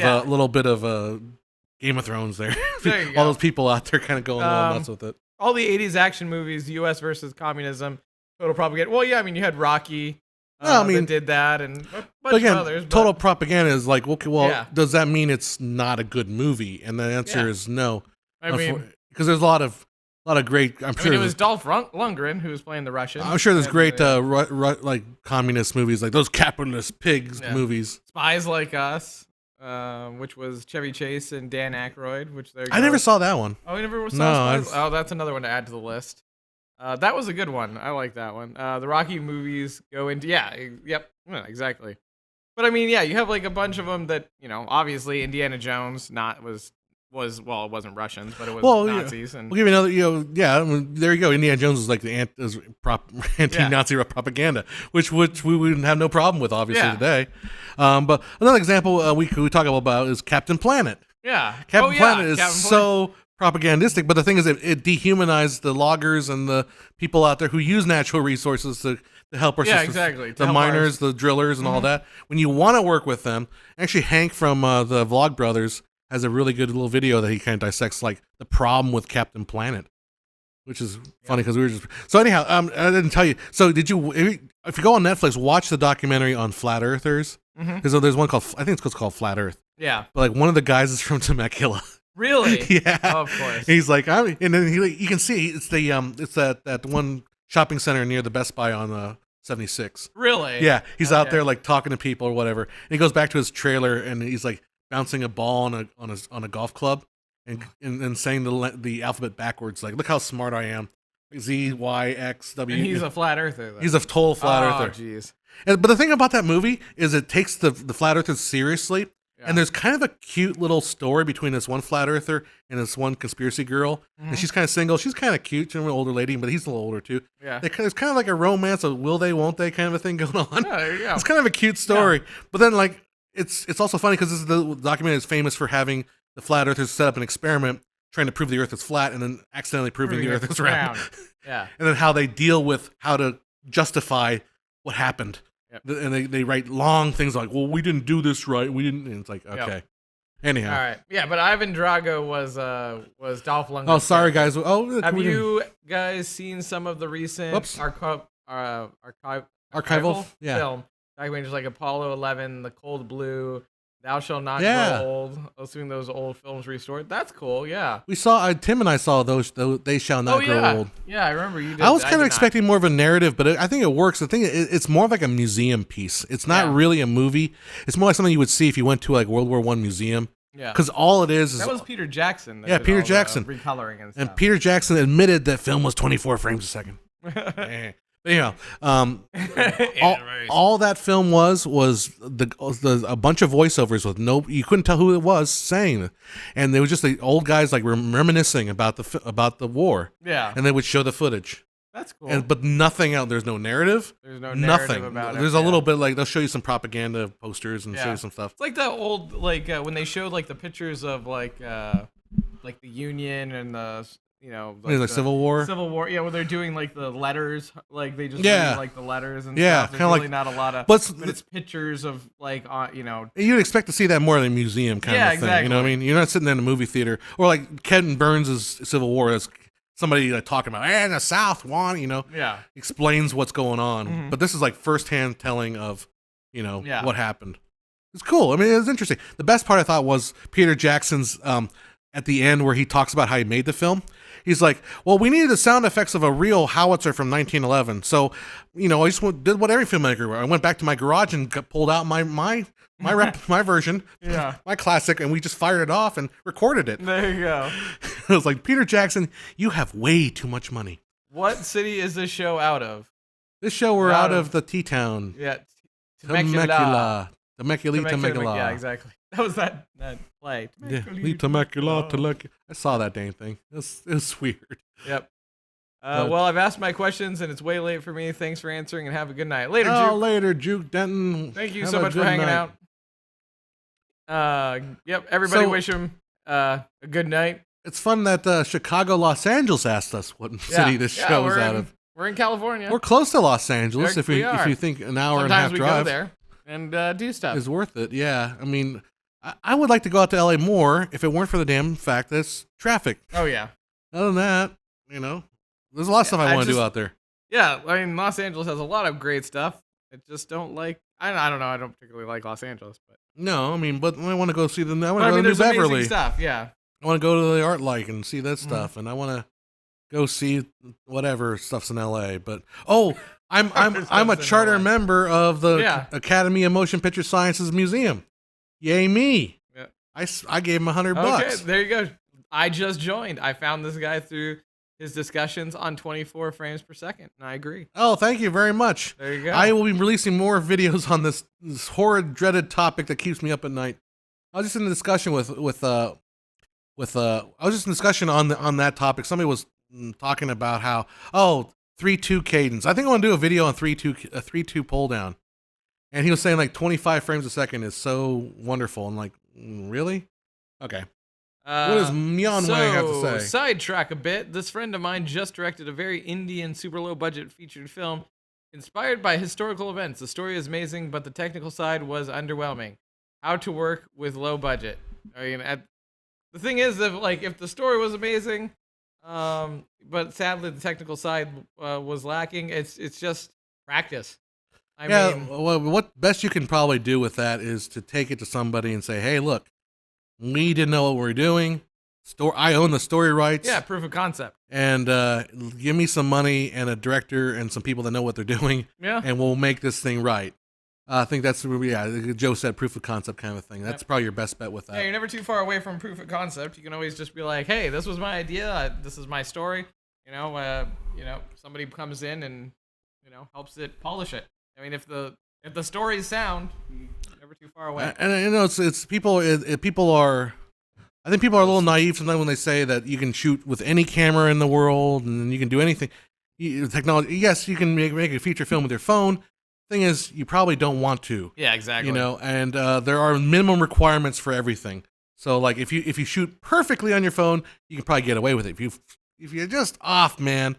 Game of Thrones there. There you go. All those people out there kind of going a little nuts with it. All the 80s action movies, U.S. versus communism, total propaganda. Well, yeah, I mean, you had Rocky that did that, and a bunch of others. Total propaganda is like, okay, well, does that mean it's not a good movie? And the answer is no. I mean, because there's a lot of great. I'm sure it was Dolph Lundgren who was playing the Russian. I'm sure there's great like communist movies, like those capitalist pigs movies. Spies Like Us. which was Chevy Chase and Dan Aykroyd. Which I never saw that one. Oh, you never saw? No. Oh, that's another one to add to the list. That was a good one. I like that one. The Rocky movies go into exactly. But I mean, yeah, you have like a bunch of them that obviously Indiana Jones was well, it wasn't Russians, but it was Nazis. And we'll give you another, I mean, there you go. Indiana Jones is like the anti-Nazi propaganda, which we would have no problem with, obviously, today. But another example we talk about is Captain Planet. Yeah, Captain Planet is so propagandistic, but the thing is, it dehumanized the loggers and the people out there who use natural resources to help our exactly. The miners, the drillers, and all that. When you want to work with them, actually, Hank from the Vlog Brothers has a really good little video that he kind of dissects like the problem with Captain Planet, which is funny because we were just so anyhow. I didn't tell you. So did you? If you go on Netflix, watch the documentary on flat earthers because there's one called I think it's called Flat Earth. Yeah, but like one of the guys is from Temecula. Really? Yeah. Oh, of course. He's like, and then you can see it's that one shopping center near the Best Buy on 76. Really? Yeah. He's out there like talking to people or whatever, and he goes back to his trailer and he's like bouncing a ball on a golf club and saying the alphabet backwards, like, look how smart I am. Z, Y, X, W. And he's a flat earther, though. He's a total flat earther. Oh, jeez. But the thing about that movie is it takes the flat earthers seriously. Yeah. And there's kind of a cute little story between this one flat earther and this one conspiracy girl. And she's kind of single. She's kind of cute. She's an older lady, but he's a little older too. Yeah. It's kind of like a romance of will they, won't they kind of a thing going on. Yeah, there you go. It's kind of a cute story. Yeah. But then like it's also funny because the documentary is famous for having the flat earthers set up an experiment trying to prove the earth is flat and then accidentally proving the earth is round. Yeah. And then how they deal with how to justify what happened. Yep. And they write long things like, well, we didn't do this right. We didn't. And it's like, okay. Yep. Anyhow. All right. Yeah, but Ivan Drago was Dolph Lundgren. Oh, sorry, guys. Oh, have you guys seen some of the recent archival film? Documentaries like Apollo 11, The Cold Blue, Thou Shalt Not Grow Old. Assuming those old films restored. That's cool. Yeah. We saw Tim and I saw those. They Shall Not Grow Old. Yeah, I remember you did. I was kind of expecting more of a narrative, but I think it works. The thing it's more of like a museum piece. It's not really a movie. It's more like something you would see if you went to like World War I museum. Yeah. Because all it is that was Peter Jackson. Peter Jackson recoloring and stuff. And Peter Jackson admitted that film was 24 frames a second. Anyhow, all that film was a bunch of voiceovers with you couldn't tell who it was saying it, and they were just the old guys like reminiscing about the war. Yeah, and they would show the footage. That's cool. But nothing else. There's no narrative. There's no narrative about it. There's a little bit like they'll show you some propaganda posters and show you some stuff. It's like that old when they showed like the pictures of like the Union and the. Like the Civil War. Civil War, yeah, where they're doing like the letters, like they just read, like the letters and stuff. There's really like, not a lot of, but it's pictures of like You'd expect to see that more in a museum kind of thing. Exactly. You know what I mean? You're not sitting in a movie theater or like Ken Burns' Civil War. That's somebody like talking about, and the South won, explains what's going on. Mm-hmm. But this is like firsthand telling of, what happened. It's cool. I mean, it was interesting. The best part I thought was Peter Jackson's at the end where he talks about how he made the film. He's like, well, we needed the sound effects of a real howitzer from 1911. So, I just did what every filmmaker. I went back to my garage and pulled out my version, my classic, and we just fired it off and recorded it. There you go. It was like, Peter Jackson, you have way too much money. What city is this show out of? This show we're out of the T-Town. Yeah, Temecula. Yeah, exactly. That was that play. Temecula. I saw that dang thing. It was weird. Yep. Well, I've asked my questions, and it's way late for me. Thanks for answering, and have a good night. Later, Juke. Later, Juke Denton. Thank you so much for hanging out. Yep, everybody wish him a good night. It's fun that Chicago, Los Angeles asked us what city this show is out of. We're in California. We're close to Los Angeles. If you think an hour and a half drive. Sometimes we go there and do stuff. Is worth it. Yeah, I mean, I would like to go out to LA more if it weren't for the damn fact that it's traffic. Oh yeah. Other than that, there's a lot of stuff I want to do out there. Yeah, I mean, Los Angeles has a lot of great stuff. I just don't like. I don't know. I don't particularly like Los Angeles, but no, I mean, but I want to go see the. I want to go to New Beverly stuff. Yeah, I want to go to the Art Like and see that stuff, and I want to go see whatever stuff's in LA. But I'm a charter member of the Academy of Motion Picture Sciences Museum. Yay me! Yeah. I gave him $100. Okay, there you go. I just joined. I found this guy through his discussions on 24 frames per second, and I agree. Oh, thank you very much. There you go. I will be releasing more videos on this horrid, dreaded topic that keeps me up at night. I was just in a discussion I was just in discussion on that topic. Somebody was talking about how 3-2 cadence. I think I want to do a video on 3-2 pull down. And he was saying like 25 frames a second is so wonderful. I'm like, really? Okay. What does Myeon Wang have to say? Sidetrack a bit. This friend of mine just directed a very Indian, super low budget featured film inspired by historical events. The story is amazing, but the technical side was underwhelming. How to work with low budget. I mean, the thing is, if the story was amazing, but sadly the technical side was lacking, it's just practice. I mean, well, what best you can probably do with that is to take it to somebody and say, hey, look, we didn't know what we were doing. I own the story rights. Yeah, proof of concept. And give me some money and a director and some people that know what they're doing. Yeah. And we'll make this thing right. I think that's, Joe said proof of concept kind of thing. That's probably your best bet with that. Yeah, you're never too far away from proof of concept. You can always just be like, hey, this was my idea. This is my story. Somebody comes in and, helps it polish it. I mean, if the story is sound, you're never too far away. And it's people. People are. I think people are a little naive sometimes when they say that you can shoot with any camera in the world and you can do anything. Technology. Yes, you can make a feature film with your phone. Thing is, you probably don't want to. Yeah, exactly. And there are minimum requirements for everything. So, like, if you shoot perfectly on your phone, you can probably get away with it. If you're just off, man,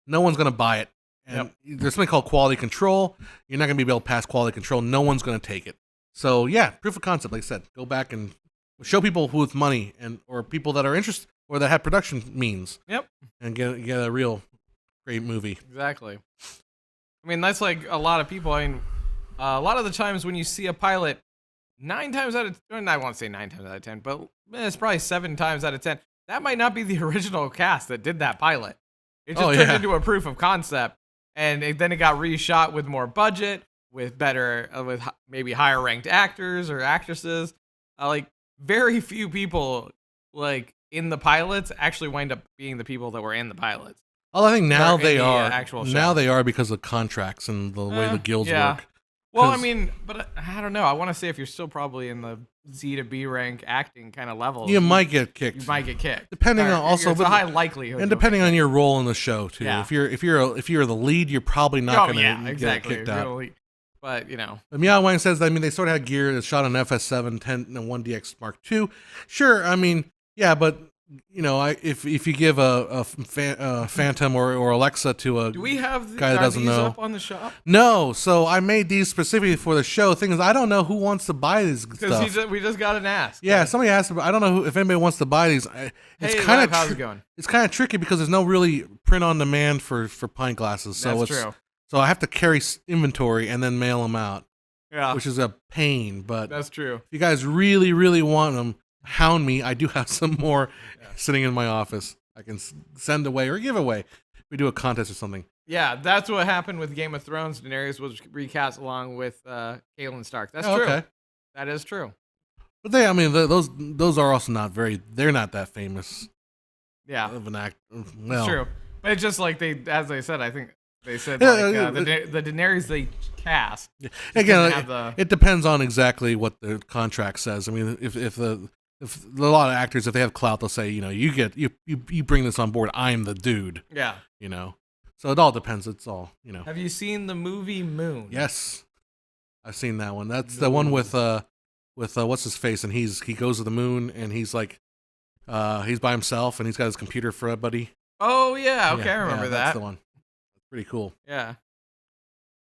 no one's gonna buy it. And there's something called quality control. You're not going to be able to pass quality control. No one's going to take it. So, yeah, proof of concept, like I said. Go back and show people who with money or people that are interested or that have production means. Yep. And get a real great movie. Exactly. I mean, that's like a lot of people. I mean, a lot of the times when you see a pilot, 9 times out of 10, I won't say 9 times out of 10, but it's probably 7 times out of 10. That might not be the original cast that did that pilot. It just turned into a proof of concept. And then it got reshot with more budget, with better, with maybe higher ranked actors or actresses. Very few people in the pilots actually wind up being the people that were in the pilots. Well, I think now they are. Actual show. Now they are because of contracts and the way the guilds work. Well, I mean, but I don't know. I want to say if you're still probably in the Z to B rank acting kind of level, you might get kicked. You might get kicked, depending on also it's a high likelihood, and depending on your role in the show too. Yeah. If you're the lead, you're probably not going to get kicked out. But But Myeon Wang says that, I mean, they sort of had gear that's shot on FS7, 10, and 1DX Mark II. Sure, I mean, yeah, but if you give a Phantom or Alexa to a do we have guy that doesn't know up on the shop? No, so I made these specifically for the show. Thing is, I don't know who wants to buy these stuff. We just got an ask. Yeah, somebody asked. I don't know if anybody wants to buy these. It's kind of how's it going? It's kind of tricky because there's no really print on demand for pint glasses. So that's true. So I have to carry inventory and then mail them out. Yeah, which is a pain. But that's true. If you guys really, really want them, hound me. I do have some more sitting in my office. I can send away or give away. We do a contest or something. Yeah, that's what happened with Game of Thrones. Daenerys was recast along with Catelyn Stark. That's true. Okay. That is true. But those are also not they're not that famous. Yeah. Of an act. Well, it's true. But it's just like as they said, I think they said the Daenerys they cast. Again, it depends on exactly what the contract says. I mean, if a lot of actors, if they have clout, they'll say, you bring this on board. I'm the dude. Yeah. So it all depends. It's all, Have you seen the movie Moon? Yes, I've seen that one. That's the one with what's his face, and he goes to the moon, and he's like, he's by himself, and he's got his computer for everybody. Oh yeah, okay, I remember that. That's the one. That's pretty cool. Yeah.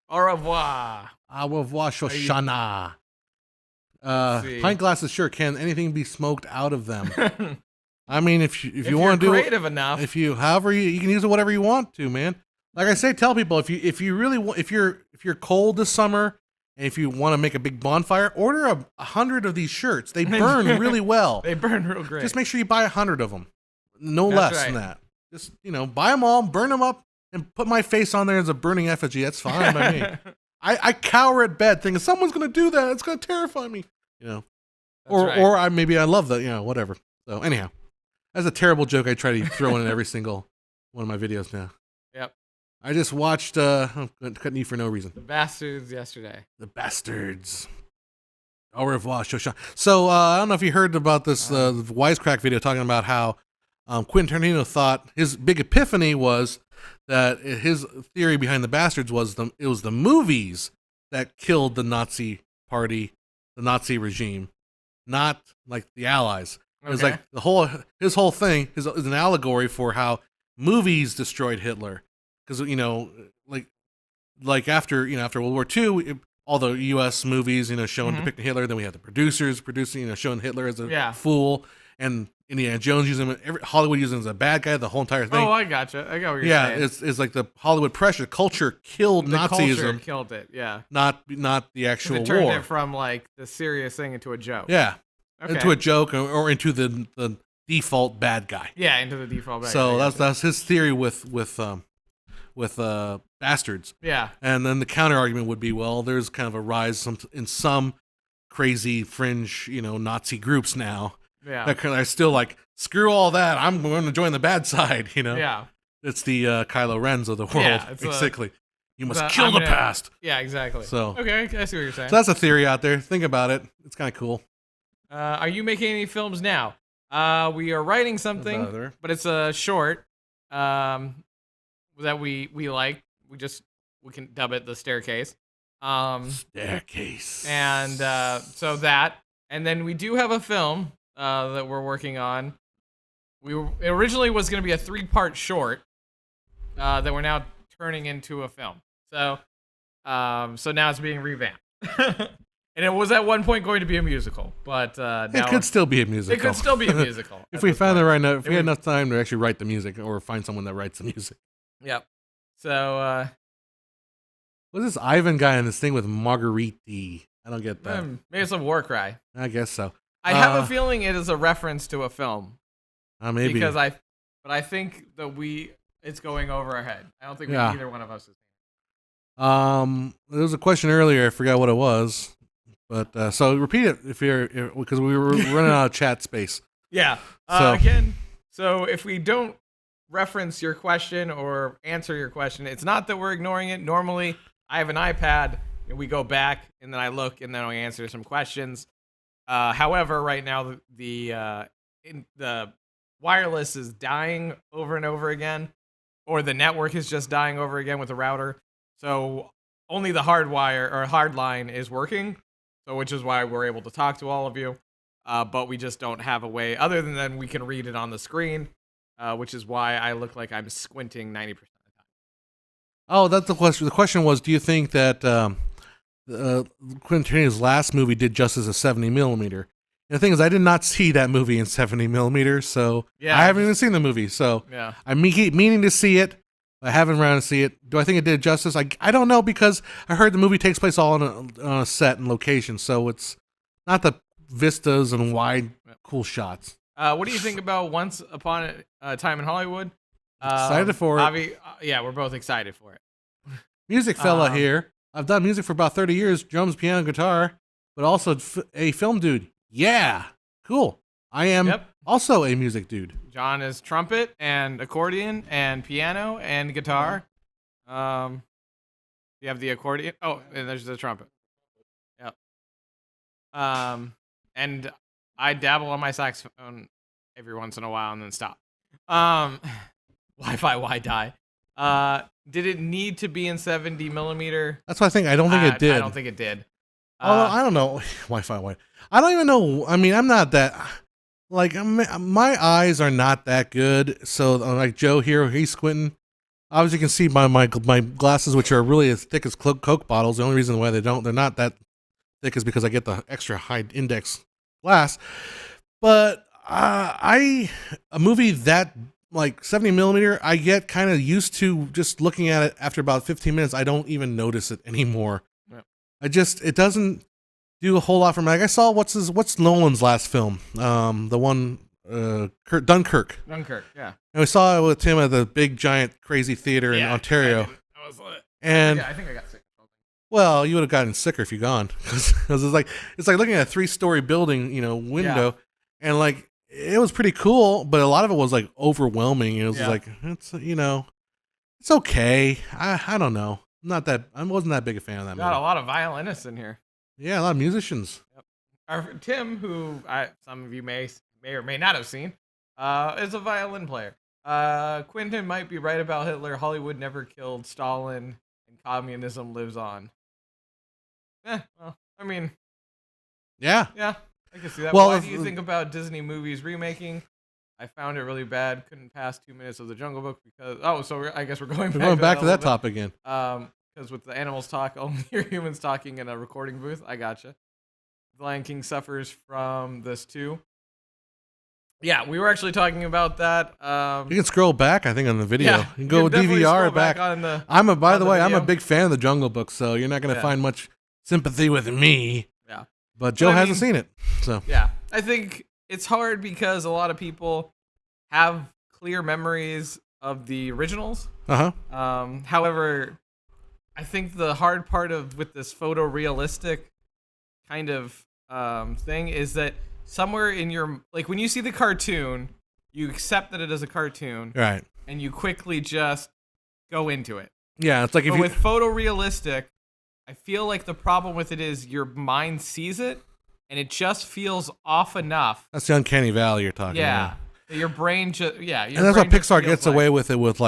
Au revoir. Au revoir, Shoshana. Pint glasses, sure. Can anything be smoked out of them? I mean, if you want to do creative enough, you can use it whatever you want to, man. Like I say, tell people if you're cold this summer and if you want to make a big bonfire, order 100 of these shirts. They burn really well. They burn real great. Just make sure you buy 100 of them, no less than that. Just buy them all, burn them up, and put my face on there as a burning effigy. That's fine by me. I cower at bed thinking someone's going to do that. It's going to terrify me. Or maybe I love that, whatever. So anyhow, that's a terrible joke I try to throw in every single one of my videos now. Yep. I just watched cutting you for no reason. The Bastards yesterday. The Bastards. Au revoir, Shoshan. So I don't know if you heard about this Wisecrack video talking about how Quentin Tarantino thought his big epiphany was that his theory behind The Bastards was it was the movies that killed the Nazi party, the Nazi regime, not like the Allies. It was like his whole thing is an allegory for how movies destroyed Hitler, because like after World War II, all the U.S. movies showing depicting Hitler, then we had the producers producing showing Hitler as a fool, and Indiana Jones using him, Hollywood using him as a bad guy, the whole entire thing. Oh, I gotcha. I got what you're saying. Yeah, it's like the Hollywood pressure culture killed Nazism. Culture killed it. Yeah, not the actual war. It turned it from like the serious thing into a joke. Yeah. Into a joke or into the default bad guy. Yeah, into the default bad guy. So that's his theory with Bastards. Yeah. And then the counter argument would be, well, there's kind of a rise in some crazy fringe, Nazi groups now. Yeah. That are still like, screw all that, I'm going to join the bad side, Yeah. It's the Kylo Rens of the world, basically. You must kill the past. Yeah, exactly. So okay, I see what you're saying. So that's a theory out there. Think about it. It's kind of cool. Are you making any films now? We are writing something, but it's a short that we like. We can dub it The Staircase. Staircase. And so that, and then we do have a film that we're working on. It originally was going to be a 3-part short that we're now turning into a film. So now it's being revamped. And it was at one point going to be a musical, but now it could still be a musical. It could still be a musical. If we found the right note, if we had enough time to actually write the music or find someone that writes the music. Yep. So what's this Ivan guy in this thing with Marguerite? I don't get that. Maybe it's a war cry. I guess so. I have a feeling it is a reference to a film. Maybe. But I think that it's going over our head. I don't think either one of us is. There was a question earlier. I forgot what it was. But so repeat it because we were running out of chat space. Yeah. So if we don't reference your question or answer your question, it's not that we're ignoring it. Normally, I have an iPad and we go back and then I look and then I answer some questions. However, right now the wireless is dying over and over again, or the network is just dying over again with the router. So only the hard line is working. So, which is why we're able to talk to all of you, but we just don't have a way other than we can read it on the screen, which is why I look like I'm squinting 90% of the time. Oh, that's the question. The question was, do you think that Quentin Tarantino's last movie did justice to 70 millimeter? And the thing is, I did not see that movie in 70 millimeters, so I haven't even seen the movie. So I keep meaning to see it. I haven't run to see it. Do I think it did justice? I don't know, because I heard the movie takes place all on a set and location, so it's not the vistas and wide, cool shots. What do you think about Once Upon a Time in Hollywood? Excited for it. Yeah, we're both excited for it. Music fella here. I've done music for about 30 years, drums, piano, guitar, but also a film dude. Yeah, cool. I am also a music dude. John is trumpet and accordion and piano and guitar. You have the accordion. Oh, and there's the trumpet. Yep. And I dabble on my saxophone every once in a while and then stop. Wi-Fi, why die? Did it need to be in 70 millimeter? That's what I think. I don't think it did. I don't think it did. I don't know. Wi-Fi, why? I don't even know. I mean, I'm not that. Like, my eyes are not that good, so like Joe here, he's squinting. Obviously, you can see my glasses, which are really as thick as Coke bottles. The only reason why they're not that thick is because I get the extra high index glass. But a movie that like 70 millimeter, I get kind of used to just looking at it. After about 15 minutes, I don't even notice it anymore. Yeah. it doesn't do a whole lot for me. Like I saw what's Nolan's last film, the one Dunkirk. Dunkirk, yeah. And we saw it with him at the big giant crazy theater in Ontario. I was like, and I think I got sick. Well, you would have gotten sicker if you'd gone, because it's like looking at a 3-story building, window, and like it was pretty cool, but a lot of it was like overwhelming. It was like it's okay. I don't know. I wasn't that big a fan of that movie. Got a lot of violinists in here. Yeah, a lot of musicians. Yep. Tim, who some of you may or may not have seen, is a violin player. Quentin might be right about Hitler. Hollywood never killed Stalin, and communism lives on. Well, I mean, yeah, I can see that. Well, why do you think about Disney movies remaking? I found it really bad. Couldn't pass 2 minutes of The Jungle Book because I guess we're going back to that topic again. Because with the animals talk, only hear humans talking in a recording booth. I gotcha. The Lion King suffers from this too. Yeah, we were actually talking about that. You can scroll back, I think, on the video. Yeah, you can go DVR back. By the way, I'm a big fan of The Jungle Book, so you're not going to find much sympathy with me. Yeah. But Joe hasn't seen it. So yeah, I think it's hard because a lot of people have clear memories of the originals. However, I think the hard part with this photorealistic kind of thing is that somewhere in your, like, when you see the cartoon, you accept that it is a cartoon, right? And you quickly just go into it. Yeah, it's like with photorealistic, I feel like the problem with it is your mind sees it, and it just feels off enough. That's the uncanny valley you're talking about. Your brain just and that's what Pixar gets away with it with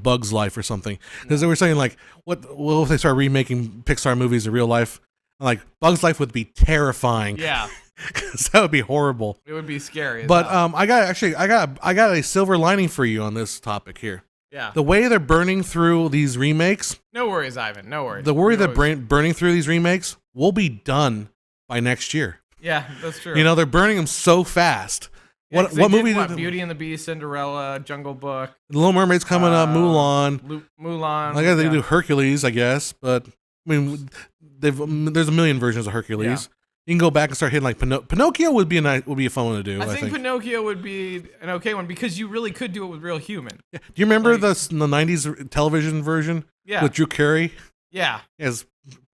Bug's Life or something, because they were saying like what if they start remaking Pixar movies in real life, like Bug's Life would be terrifying. Yeah, because that would be horrible. It would be scary. But I got a silver lining for you on this topic here. Yeah, the way they're burning through these remakes. No worries, Ivan. No worries. The worry that burning through these remakes will be done by next year. Yeah, that's true. They're burning them so fast. Yeah, what movie? Beauty and the Beast, Cinderella, Jungle Book, The Little Mermaid's coming up, Mulan. Mulan. I guess they do Hercules, I guess, but I mean, there's a million versions of Hercules. Yeah. You can go back and start hitting like Pinocchio would be a fun one to do. I think Pinocchio would be an okay one because you really could do it with real human. Yeah. Do you remember the '90s television version? Yeah. With Drew Carey. Yeah. As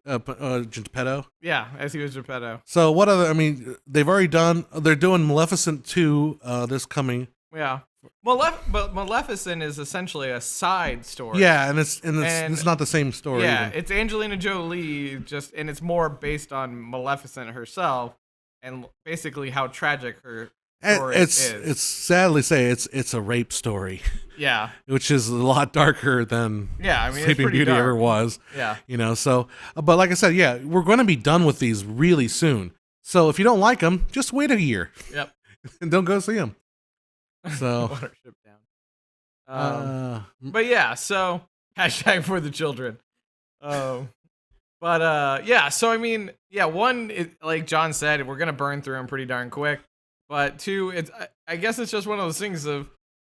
Geppetto. Yeah, as he was Geppetto. So what other? I mean, they've already done. They're doing Maleficent 2 this coming. Yeah. But Maleficent is essentially a side story. Yeah, and it's not the same story. Yeah, even. It's Angelina Jolie and it's more based on Maleficent herself and basically how tragic her story is. It's sadly say it's a rape story. Yeah, which is a lot darker than Sleeping Beauty dark. ever was. Yeah, So, but like I said, we're going to be done with these really soon. So if you don't like them, just wait a year. Yep, and don't go see them. So Watership down. But yeah, so hashtag for the children. So I mean, one, like John said, we're gonna burn through them pretty darn quick. But two, I guess it's just one of those things of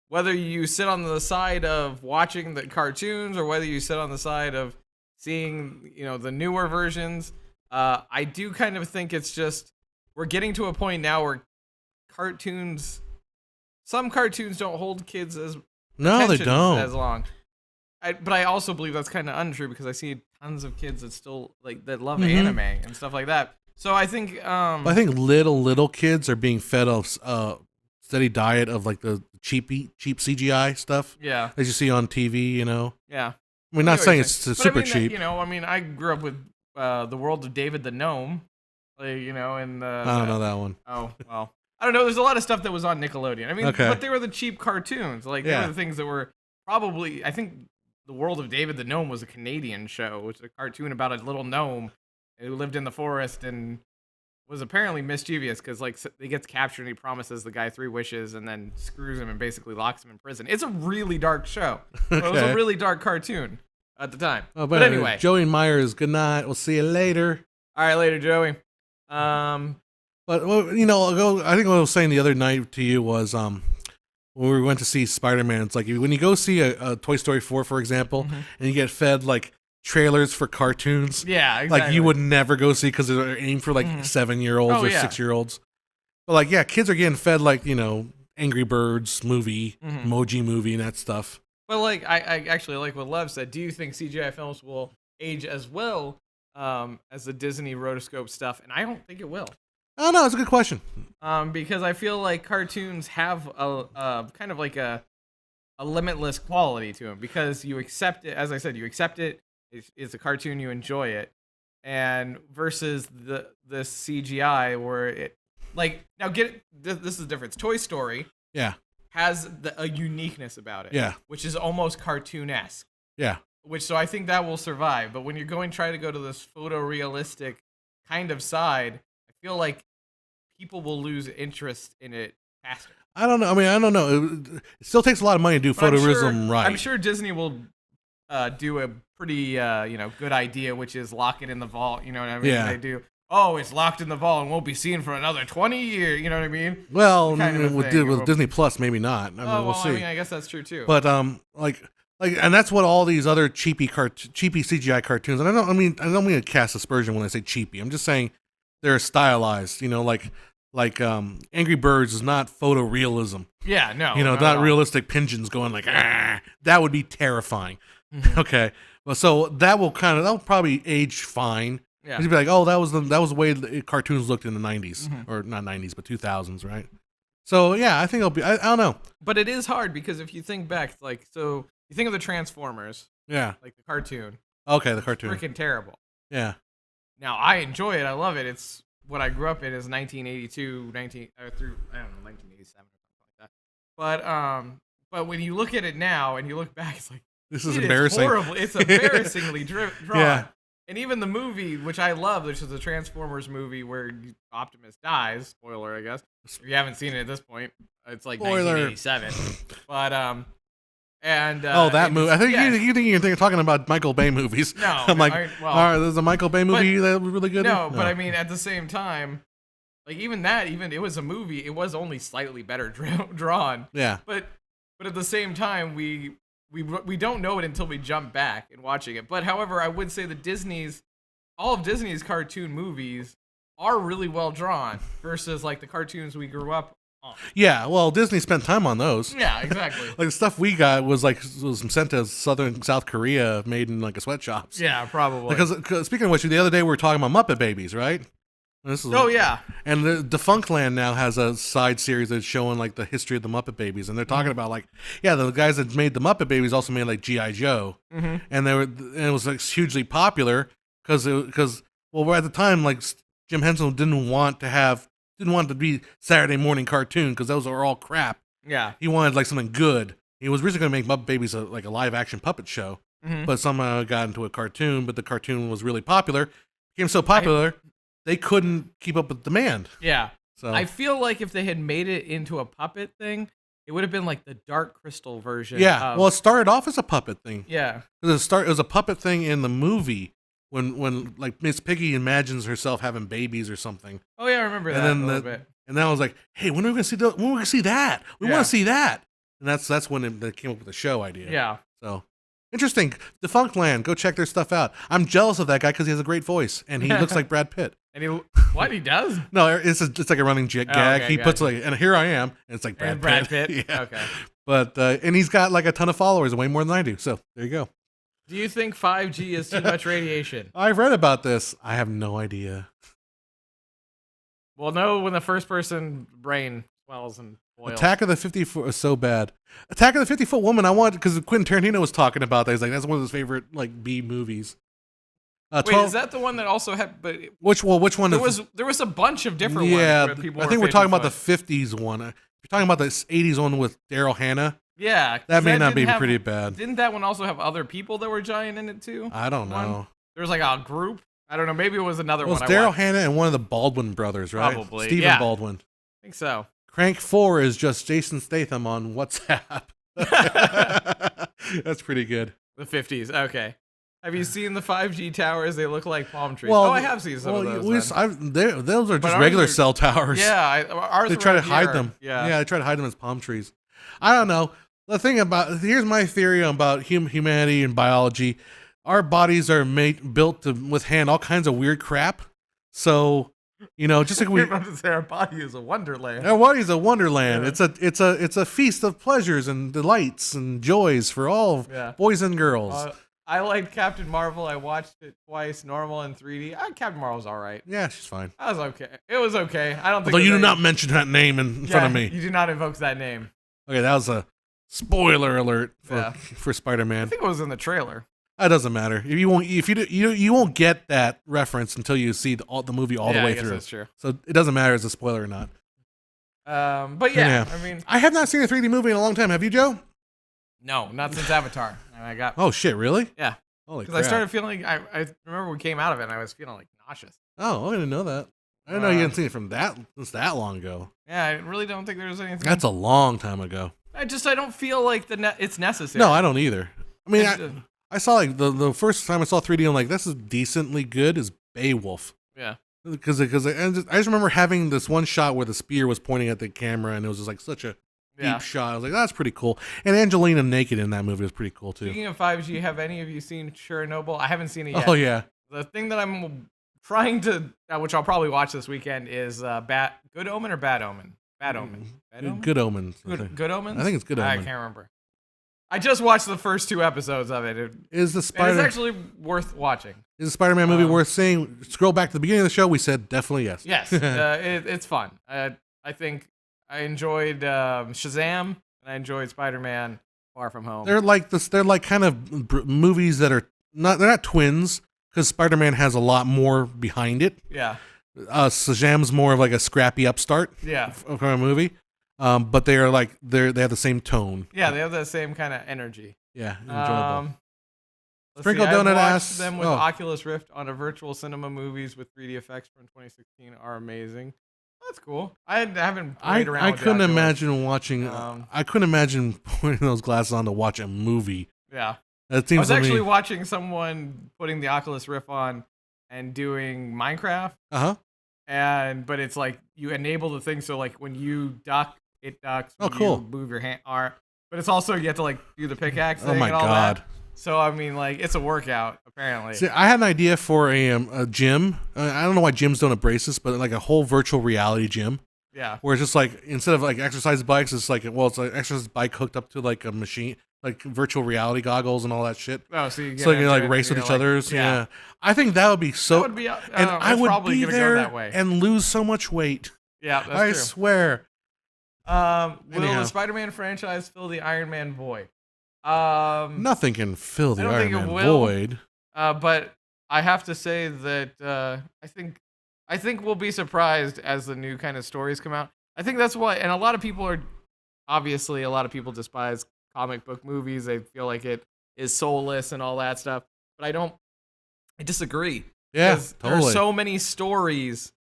whether you sit on the side of watching the cartoons or whether you sit on the side of seeing, the newer versions. I do kind of think it's just we're getting to a point now where some cartoons don't hold kids as they don't as long. But I also believe that's kind of untrue because I see tons of kids that still that love anime and stuff like that. So I think little kids are being fed a steady diet of like the cheap CGI stuff. Yeah, as you see on TV. Yeah, I mean, not saying it's super cheap. I grew up with the World of David the Gnome. And I don't know that one. Oh well. I don't know. There's a lot of stuff that was on Nickelodeon. I mean, but they were the cheap cartoons. They were the things that were probably. I think the World of David the Gnome was a Canadian show. It was a cartoon about a little gnome who lived in the forest and was apparently mischievous because he gets captured and he promises the guy 3 wishes and then screws him and basically locks him in prison. It's a really dark show. Okay. It was a really dark cartoon at the time. Oh, but anyway, Joey Myers. Good night. We'll see you later. All right, later, Joey. But I think what I was saying the other night to you was when we went to see Spider-Man. It's like when you go see a Toy Story 4, for example, and you get fed like trailers for cartoons. Yeah, exactly. Like you would never go see because they're aimed for like 7-year-olds or 6-year-olds. But like kids are getting fed like Angry Birds movie, Emoji movie, and that stuff. But like I actually like what Lev said. Do you think CGI films will age as well as the Disney rotoscope stuff, and I don't think it will. Oh no, it's a good question. Because I feel like cartoons have a kind of like a limitless quality to them because you accept it. As I said, you accept it. It's a cartoon, you enjoy it, and versus the CGI where it like now this is the difference. Toy Story, has a uniqueness about it, which is almost cartoon-esque, so I think that will survive. But when you're try to go to this photorealistic kind of side, I feel like people will lose interest in it faster. I don't know. I mean, I don't know. It still takes a lot of money to do photorealism right. I'm sure Disney will do a pretty good idea, which is lock it in the vault. You know what I mean? They do. Oh, it's locked in the vault and won't be seen for another 20 years. You know what I mean? Well, with Disney Plus, maybe not. I mean, we'll see. I mean, I guess that's true too. But and that's what all these other cheapy CGI cartoons. And I don't mean to cast aspersion when I say cheapy. I'm just saying they're stylized. You know, like Angry Birds is not photorealism. Yeah, no. You know, not realistic pigeons going like, ah, that would be terrifying. Mm-hmm. Okay. Well, so that'll probably age fine. Yeah. You'd be like, oh, that was the way the cartoons looked in the 90s, or not 90s, but 2000s, right? So yeah, I think it'll be. I don't know. But it is hard because if you think back, so you think of the Transformers, like the cartoon. Okay, the cartoon. Freaking terrible. Yeah. Now I enjoy it. I love it. It's what I grew up in is 1982, 1987 or something like that. But when you look at it now and you look back, it's like this is embarrassing. Horrible. It's embarrassingly drawn. Yeah. And even the movie, which I love, which is a Transformers movie where Optimus dies. Spoiler, I guess. If you haven't seen it at this point, it's like spoiler. 1987. But that movie. I think you're talking about Michael Bay movies. No, I'm like, all right, there's a Michael Bay movie that was really good. No, but I mean, at the same time, like even it was a movie. It was only slightly better drawn. Yeah. But at the same time, we don't know it until we jump back and watching it. But however, I would say that all of Disney's cartoon movies are really well drawn versus like the cartoons we grew up on. Yeah, well, Disney spent time on those. Yeah, exactly. Like the stuff we got was sent to South Korea, made in like a sweatshops. Yeah, probably. Because speaking of which, the other day we were talking about Muppet Babies, right? Yeah. And the Defunctland now has a side series that's showing like the history of the Muppet Babies, and they're talking about like, the guys that made the Muppet Babies also made like G.I. Joe, and it was like hugely popular because at the time like Jim Henson didn't want to be Saturday morning cartoon because those are all crap. Yeah, he wanted like something good. He was originally going to make Muppet Babies like a live action puppet show, but somehow it got into a cartoon. But the cartoon was really popular, became so popular. They couldn't keep up with demand. Yeah. So I feel like if they had made it into a puppet thing, it would have been like the Dark Crystal version. Yeah. Well, it started off as a puppet thing. Yeah. It was a puppet thing in the movie when like Miss Piggy imagines herself having babies or something. Oh yeah, I remember that a little bit. And then I was like, hey, when are we gonna see that? When are we gonna see that? We want to see that. And that's when they came up with the show idea. Yeah. So interesting. Defunctland. Go check their stuff out. I'm jealous of that guy because he has a great voice and he looks like Brad Pitt. And he does? No, it's like a running gag. Okay, he puts like, and here I am, and it's like Brad Pitt. Yeah. Okay. But and he's got like a ton of followers, way more than I do. So there you go. Do you think 5G is too much radiation? I've read about this. I have no idea. Well, no, when the first person brain swells and boils. Attack of the 50-Foot is so bad. Attack of the 50-Foot Woman. I want because Quentin Tarantino was talking about that. He's like, that's one of his favorite like B movies. Wait, is that the one that also had? But which one? There was a bunch of different ones. Yeah, I think we're talking about the 50s one. If you're talking about the 80s one with Daryl Hannah. Yeah, that may not be pretty bad. Didn't that one also have other people that were giant in it too? I don't know. There was like a group. I don't know. Maybe it was another one. It was Daryl Hannah and one of the Baldwin brothers, right? Probably. Stephen Baldwin. I think so. Crank 4 is just Jason Statham on WhatsApp. That's pretty good. The 50s. Okay. Have you seen the 5G towers? They look like palm trees. Well, I have seen some of those. Those are just regular cell towers. Yeah, they try to hide them. Yeah, they try to hide them as palm trees. I don't know. The thing here's my theory about humanity and biology. Our bodies are built to withstand all kinds of weird crap. So, just like we're about to say our body is a wonderland. Our body is a wonderland. Yeah. It's a feast of pleasures and delights and joys for all boys and girls. I liked Captain Marvel. I watched it twice, normal and 3D. Captain Marvel's all right. Yeah, she's fine. That was okay. It was okay. I don't think. Although you do not mention that name in front of me. You do not invoke that name. Okay, that was a spoiler alert for Spider-Man. I think it was in the trailer. That doesn't matter. You won't get that reference until you see the movie all the way through. That's true. So it doesn't matter if it's a spoiler or not. But yeah, I mean, I have not seen a 3D movie in a long time. Have you, Joe? No, not since Avatar. And I got. Oh shit! Really? Yeah. Holy crap! Because I started feeling. I remember we came out of it, and I was feeling like nauseous. Oh, I didn't know that. I didn't know you hadn't seen it from that long ago. Yeah, I really don't think there was anything. That's a long time ago. I don't feel like it's necessary. No, I don't either. I mean, I saw like the first time I saw 3D, I'm like, this is decently good. Is Beowulf? Yeah. Because I just remember having this one shot where the spear was pointing at the camera, and it was just like such a deep shot. I was like, that's pretty cool. And Angelina naked in that movie was pretty cool too. Speaking of 5G, have any of you seen Chernobyl? I haven't seen it yet. Oh yeah. The thing that I'm trying to, which I'll probably watch this weekend, is Good Omen or Bad Omen? Bad Omen. Bad Omen? Good Omen. Good Omens? I think it's Good Omen. I can't remember. I just watched the first 2 episodes of it. It's actually worth watching. Is the Spider-Man movie worth seeing? Scroll back to the beginning of the show. We said definitely yes. Yes, it's fun. I think I enjoyed Shazam and I enjoyed Spider-Man: Far From Home. They're like this. They're like kind of movies that are not. They're not twins because Spider-Man has a lot more behind it. Yeah. Shazam's more of like a scrappy upstart. Yeah. Kind of movie. But they are like they have the same tone. Yeah, they have the same kind of energy. Yeah, enjoyable. Sprinkle Donut asks them with Oculus Rift on a virtual cinema movies with 3D effects from 2016 are amazing. That's cool. I haven't played around. I couldn't imagine watching. I couldn't imagine putting those glasses on to watch a movie. Yeah, that seems. I was actually watching someone putting the Oculus Rift on and doing Minecraft. But it's like you enable the thing so like when you duck, it ducks. When cool. You move your hand. But it's also you have to like do the pickaxe thing. Oh my and all god. That. So I mean, like it's a workout apparently. See, I had an idea for a gym. I don't know why gyms don't embrace this, but like a whole virtual reality gym. Yeah. Where it's just like instead of like exercise bikes, it's like it's like exercise bike hooked up to like a machine, like virtual reality goggles and all that shit. Oh, so you can like race with each other's. Yeah. I think that would be so. That would be, and I would be there that way. and lose so much weight. Yeah, that's I true. Swear. Will the Spider-Man franchise fill the Iron Man void? Nothing can fill the Iron Man void. But I have to say that I think we'll be surprised as the new kind of stories come out. I think that's why, and a lot of people despise comic book movies. They feel like it is soulless and all that stuff. But I disagree. Yeah, totally. There are so many stories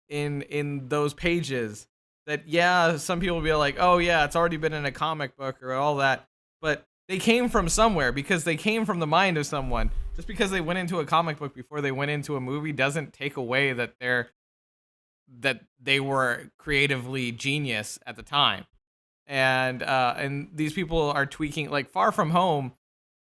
in those pages that some people will be like, oh yeah, it's already been in a comic book or all that, but they came from somewhere because they came from the mind of someone. Just because they went into a comic book before they went into a movie doesn't take away that they were creatively genius at the time. And these people are tweaking. Like Far From Home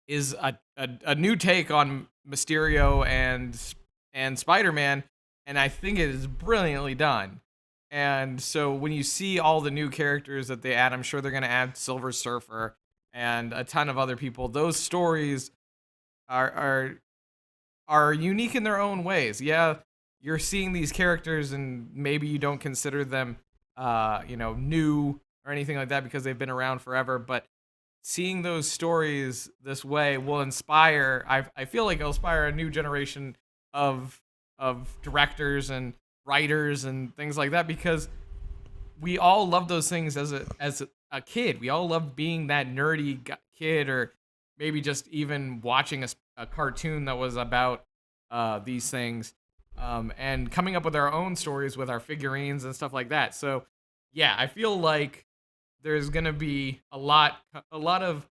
is a new take on Mysterio and Spider-Man, and I think it is brilliantly done. And so when you see all the new characters that they add, I'm sure they're going to add Silver Surfer and a ton of other people. Those stories are unique in their own ways. Yeah, you're seeing these characters and maybe you don't consider them new or anything like that because they've been around forever, but seeing those stories this way will inspire, I feel like it'll inspire a new generation of directors and writers and things like that, because we all love those things as a kid. We all loved being that nerdy kid, or maybe just even watching a cartoon that was about these things, and coming up with our own stories with our figurines and stuff like that. So yeah, I feel like there's gonna be a lot of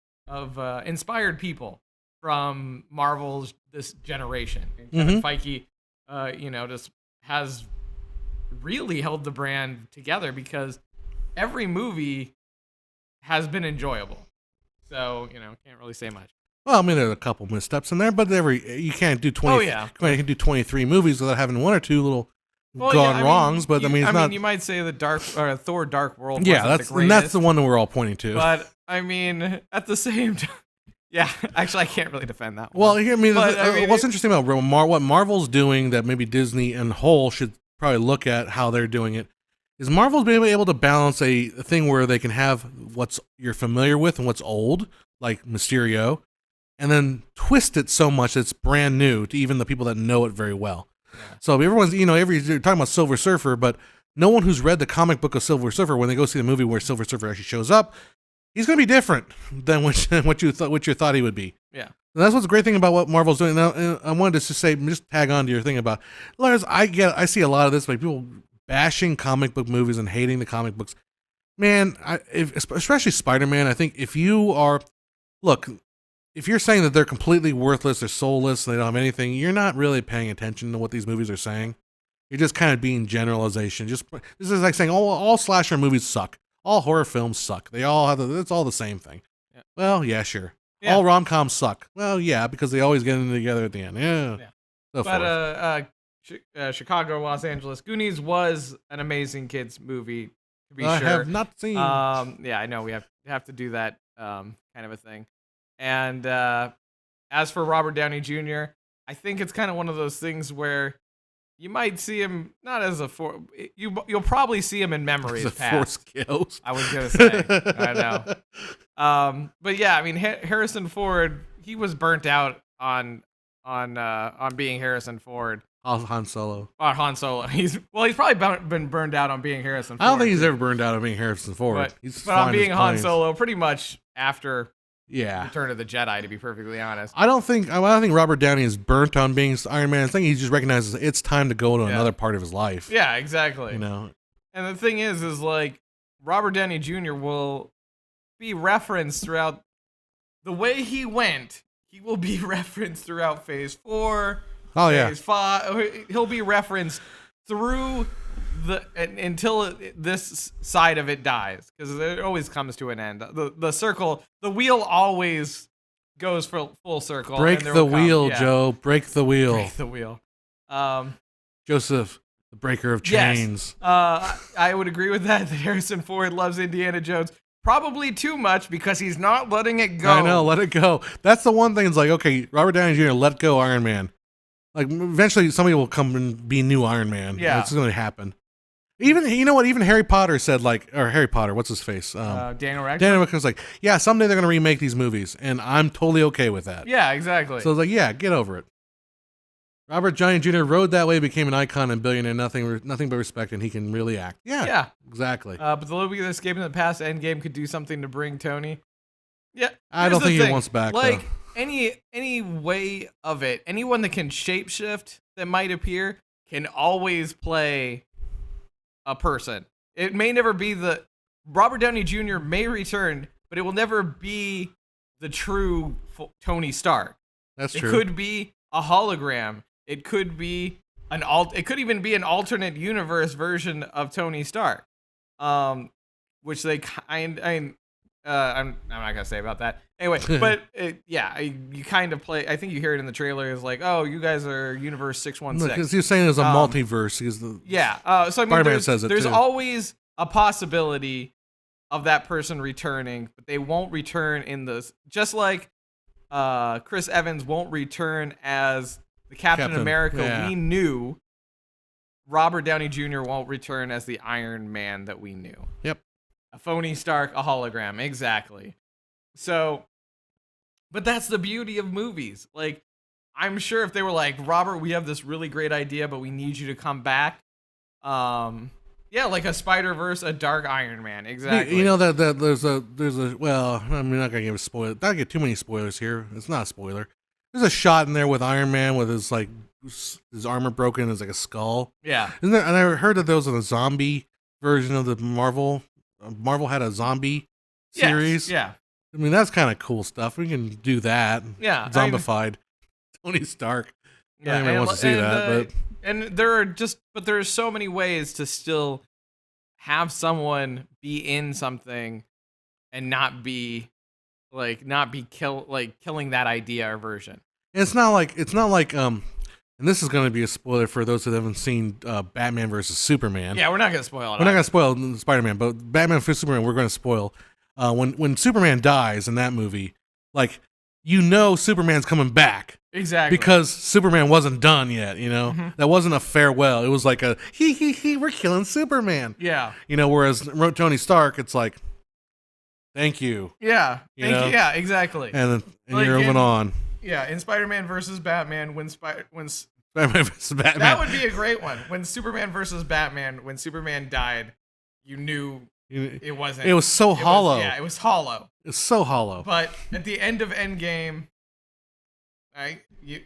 inspired people from Marvel's this generation. And Kevin Feige, just has really held the brand together because every movie has been enjoyable. So, can't really say much. Well, I mean, there's a couple missteps in there, but you can't do 20. You can do 23 movies without having one or two little wrongs. But not. You might say the Thor: Dark World. Yeah, that's the one that we're all pointing to. But I mean, at the same time, Yeah, actually, I can't really defend that one. Well, I mean, what's interesting about what Marvel's doing that maybe Disney and whole should probably look at how they're doing it is Marvel's being able to balance a thing where they can have what's you're familiar with and what's old, like Mysterio, and then twist it so much that it's brand new to even the people that know it very well. Yeah. So everyone's, you're talking about Silver Surfer, but no one who's read the comic book of Silver Surfer, when they go see the movie where Silver Surfer actually shows up, he's going to be different than what you thought he would be. Yeah. And that's what's the great thing about what Marvel's doing. Now, I wanted to just tag on to your thing about, Lars, I see a lot of this, like people bashing comic book movies and hating the comic books. Man, especially Spider-Man, I think if you're saying that they're completely worthless, they're soulless, they don't have anything, you're not really paying attention to what these movies are saying. You're just kind of being generalization. This is like saying all slasher movies suck. All horror films suck. They all have it's all the same thing. Yeah. Well, yeah, sure. Yeah. All rom-coms suck. Well, yeah, because they always get in together at the end. Yeah. But Chicago, Los Angeles, Goonies was an amazing kids movie, to be sure. I have not seen. Yeah, I know we have to do that kind of a thing. And as for Robert Downey Jr., I think it's kind of one of those things where you might see him not as you'll probably see him in memories past. Force ghost. I was gonna say, I know. But yeah, I mean Harrison Ford, he was burnt out on being Harrison Ford. Han Solo. Han Solo. He's probably been burned out on being Harrison Ford. I don't think he's ever burned out on being Harrison Ford. But on being Han Solo, pretty much after. Yeah, Return of the Jedi, to be perfectly honest. I don't think Robert Downey is burnt on being Iron Man. I think he just recognizes it's time to go to another part of his life. Yeah, exactly. And the thing is like Robert Downey Jr. will be referenced throughout the way he went. He will be referenced throughout Phase 4. Oh Phase 5. He'll be referenced through until this side of it dies, because it always comes to an end. The circle, the wheel always goes full circle. Break the wheel, Joe. Break the wheel. Break the wheel. Joseph, the breaker of chains. Yes. I would agree with that. Harrison Ford loves Indiana Jones. Probably too much, because he's not letting it go. I know, let it go. That's the one thing. It's like, okay, Robert Downey Jr., let go Iron Man. Like, eventually somebody will come and be new Iron Man. Yeah. It's going to happen. Even, you know what, even Harry Potter said, like, or Harry Potter, what's his face? Daniel Radcliffe? Daniel Radcliffe's like, yeah, someday they're going to remake these movies, and I'm totally okay with that. Yeah, exactly. So I was like, yeah, get over it. Robert Downey Jr. rode that way, became an icon and billionaire, nothing but respect, and he can really act. Yeah, exactly. But the little bit of Escape in the Past Endgame could do something to bring Tony. Yeah, I don't think he wants back, like, though. Any way of it, anyone that can shapeshift that might appear can always play a person. It may never be Robert Downey Jr. may return, but it will never be the true Tony Stark. That's true. It could be a hologram. It could be it could even be an alternate universe version of Tony Stark. Which they I'm not gonna say about that. Anyway, but you kind of play. I think you hear it in the trailer. Is like, oh, you guys are Universe 616. Because you're saying there's a multiverse. So I mean, there's always a possibility of that person returning, but they won't return in this. Just like Chris Evans won't return as the Captain America we knew. Robert Downey Jr. won't return as the Iron Man that we knew. Yep. A phony Stark, a hologram. Exactly. So, but that's the beauty of movies. Like, I'm sure if they were like, Robert, we have this really great idea, but we need you to come back. Like a Spider-Verse, a dark Iron Man. Exactly. You know that there's a well, I'm not gonna give a spoiler. Not get too many spoilers here. It's not a spoiler. There's a shot in there with Iron Man with his armor broken as like a skull. Yeah. Isn't there? And I heard that there was a zombie version of the Marvel. Marvel had a zombie series. Yeah. I mean, that's kind of cool stuff. We can do that. Yeah. Zombified Tony Stark. Yeah. Anyone wants to see that, but. And there's so many ways to still have someone be in something and not be killing that idea or version. And it's not like and this is going to be a spoiler for those who haven't seen Batman versus Superman. Yeah, we're not going to spoil it. We're not going to spoil Spider-Man, but Batman versus Superman we're going to spoil. When Superman dies in that movie, like Superman's coming back. Exactly. Because Superman wasn't done yet, That wasn't a farewell. It was like a, we're killing Superman. Yeah. Whereas Tony Stark, it's like, thank you. Yeah. Thank you. Yeah, exactly. And you're moving on. Yeah, in Spider-Man versus Batman, when Batman versus Batman. That would be a great one. When Superman versus Batman, when Superman died, you knew it wasn't. It was so hollow. It was hollow. It's so hollow. But at the end of Endgame,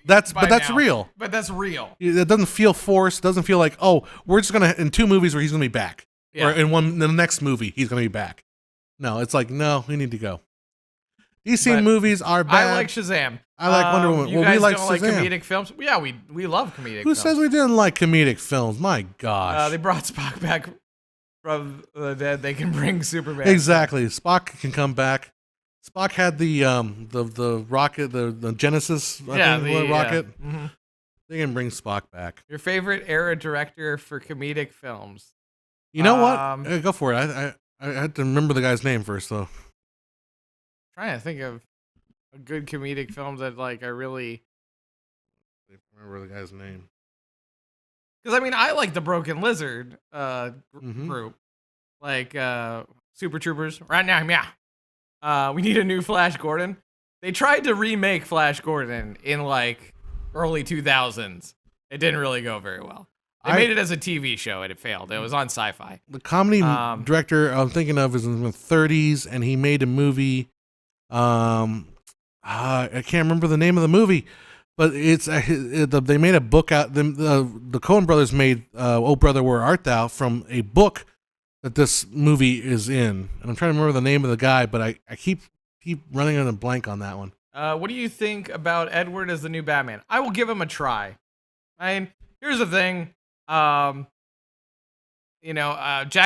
that's real. But that's real. It doesn't feel forced. It doesn't feel like, oh, we're just gonna in 2 movies where he's gonna be back, or in the next movie he's gonna be back. No, it's like, no, we need to go. DC movies are bad. I like Shazam. I like Wonder Woman. You guys don't like comedic films? Yeah, we love comedic films. Who says we didn't like comedic films? My gosh. They brought Spock back from the dead. They can bring Superman. Exactly. Spock can come back. Spock had the rocket, the Genesis rocket. Mm-hmm. They can bring Spock back. Your favorite era director for comedic films? You know what? Go for it. I had to remember the guy's name first, though. Trying to think of a good comedic film that I really remember the guy's name. Because I like the Broken Lizard group, Super Troopers. Right now, yeah. We need a new Flash Gordon. They tried to remake Flash Gordon in early 2000s. It didn't really go very well. They made it as a TV show and it failed. It was on Sci-Fi. The comedy director I'm thinking of is in the 30s, and he made a movie. I can't remember the name of the movie, but it's they made a book out. The Coen brothers made "Oh Brother, Where Art Thou" from a book that this movie is in, and I'm trying to remember the name of the guy, but I keep running on a blank on that one. What do you think about Edward as the new Batman? I will give him a try. Here's the thing. Jack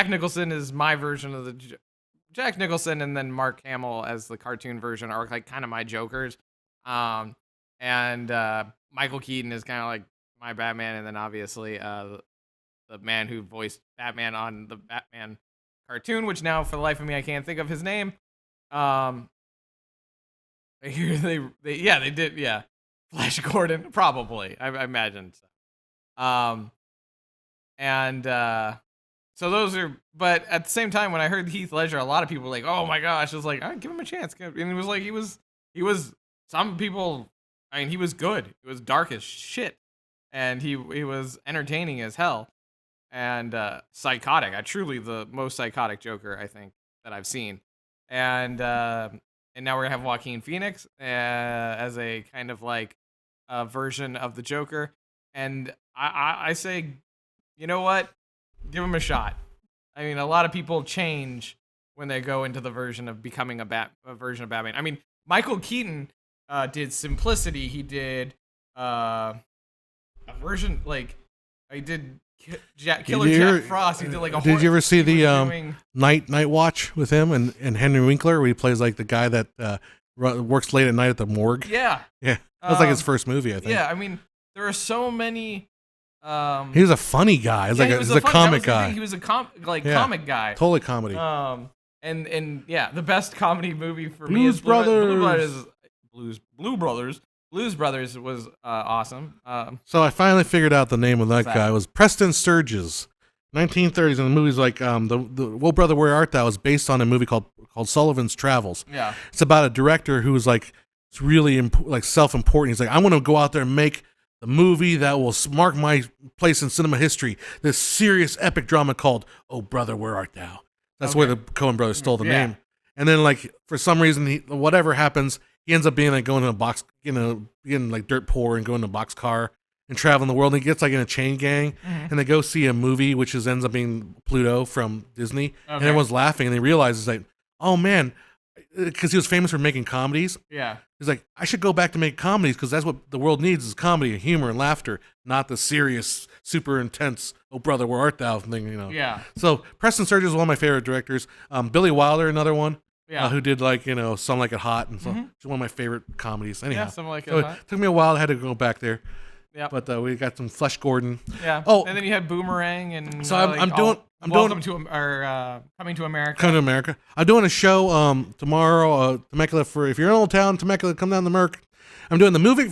Nicholson is my version of the Jack Nicholson, and then Mark Hamill as the cartoon version are kind of my Jokers. And Michael Keaton is kind of my Batman, and then obviously the man who voiced Batman on the Batman cartoon, which now for the life of me I can't think of his name. They did, Flash Gordon, probably. I imagine so. So those are, but at the same time, when I heard Heath Ledger, a lot of people were like, "Oh my gosh!" I was like, "Give him a chance." And it was he was. Some people, he was good. He was dark as shit, and he was entertaining as hell, and psychotic. Truly the most psychotic Joker I think that I've seen, and now we're gonna have Joaquin Phoenix as a kind of a version of the Joker, and I say, you know what? Give him a shot. A lot of people change when they go into the version of becoming a version of Batman. Michael Keaton did Simplicity. He did a version he did Killer Jack Frost. He did a. Did you ever see the Night Watch with him and Henry Winkler, where he plays the guy that works late at night at the morgue? Yeah, yeah. That was his first movie, I think. Yeah, there are so many. He was a funny guy. He was a comic guy. He was a comic guy. Totally comedy. And the best comedy movie for me is Brothers. Blues Brothers was awesome. So I finally figured out the name of that guy. It was Preston Sturges. 1930s, and the movie's the "Whoa Brother, Where Art Thou" is based on a movie called Sullivan's Travels. Yeah, it's about a director who's it's really self-important. He's I want to go out there and make the movie that will mark my place in cinema history. This serious epic drama called "Oh Brother, Where Art Thou." That's where the Coen brothers stole the name. And then for some reason, whatever happens, he ends up being going in a box, getting dirt poor and going in a boxcar and traveling the world. And he gets in a chain gang, and they go see a movie which ends up being Pluto from Disney, and everyone's laughing, and he realizes oh man, because he was famous for making comedies. Yeah. He's I should go back to make comedies because that's what the world needs is comedy and humor and laughter, not the serious, super intense, "Oh Brother, Where Art Thou" thing, Yeah. So Preston Sturges is one of my favorite directors. Billy Wilder, another one. Yeah. Who did Some Like It Hot, and so it's one of my favorite comedies. Anyhow. Yeah, Some Like It Hot. It took me a while. I had to go back there. Yeah. But we got some Flash Gordon. Yeah. Oh. And then you had Boomerang and So I'm doing Coming to America. Coming to America. I'm doing a show tomorrow. Temecula, for if you're in Old Town, Temecula, come down to Merc. I'm doing the music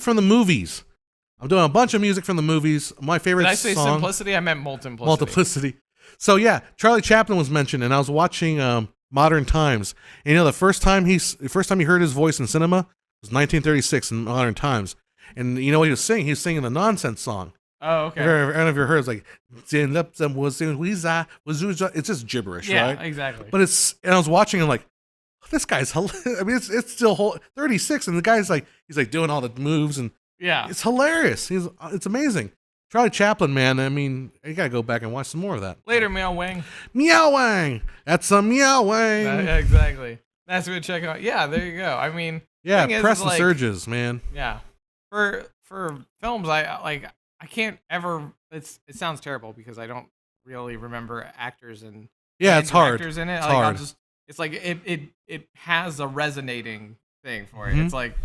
from the movies. I'm doing a bunch of music from the movies. My favorite song. Did I say simplicity? I meant multiplicity. Multiplicity. So yeah, Charlie Chaplin was mentioned, and I was watching Modern Times. And, the first time you heard his voice in cinema was 1936 in Modern Times. And you know what he was singing? He was singing the Nonsense song. Oh, okay. I don't know if you heard. It's like it's just gibberish, right? Yeah, exactly. But and I was watching and like, this guy's hilarious. I mean, it's still 36, and the guy's like, he's like doing all the moves, and yeah, it's hilarious. It's amazing. Charlie Chaplin, man. I mean, you gotta go back and watch some more of that. Later, Meow Wang. Meow Wang. That's some Meow Wang. Exactly. That's what check out. Yeah, there you go. I mean, yeah, Press and Surges, man. Yeah, for films, I can't ever. It sounds terrible because I don't really remember actors and it's hard. Actors in it. It's like, hard. It's like it has a resonating thing for it. It's like,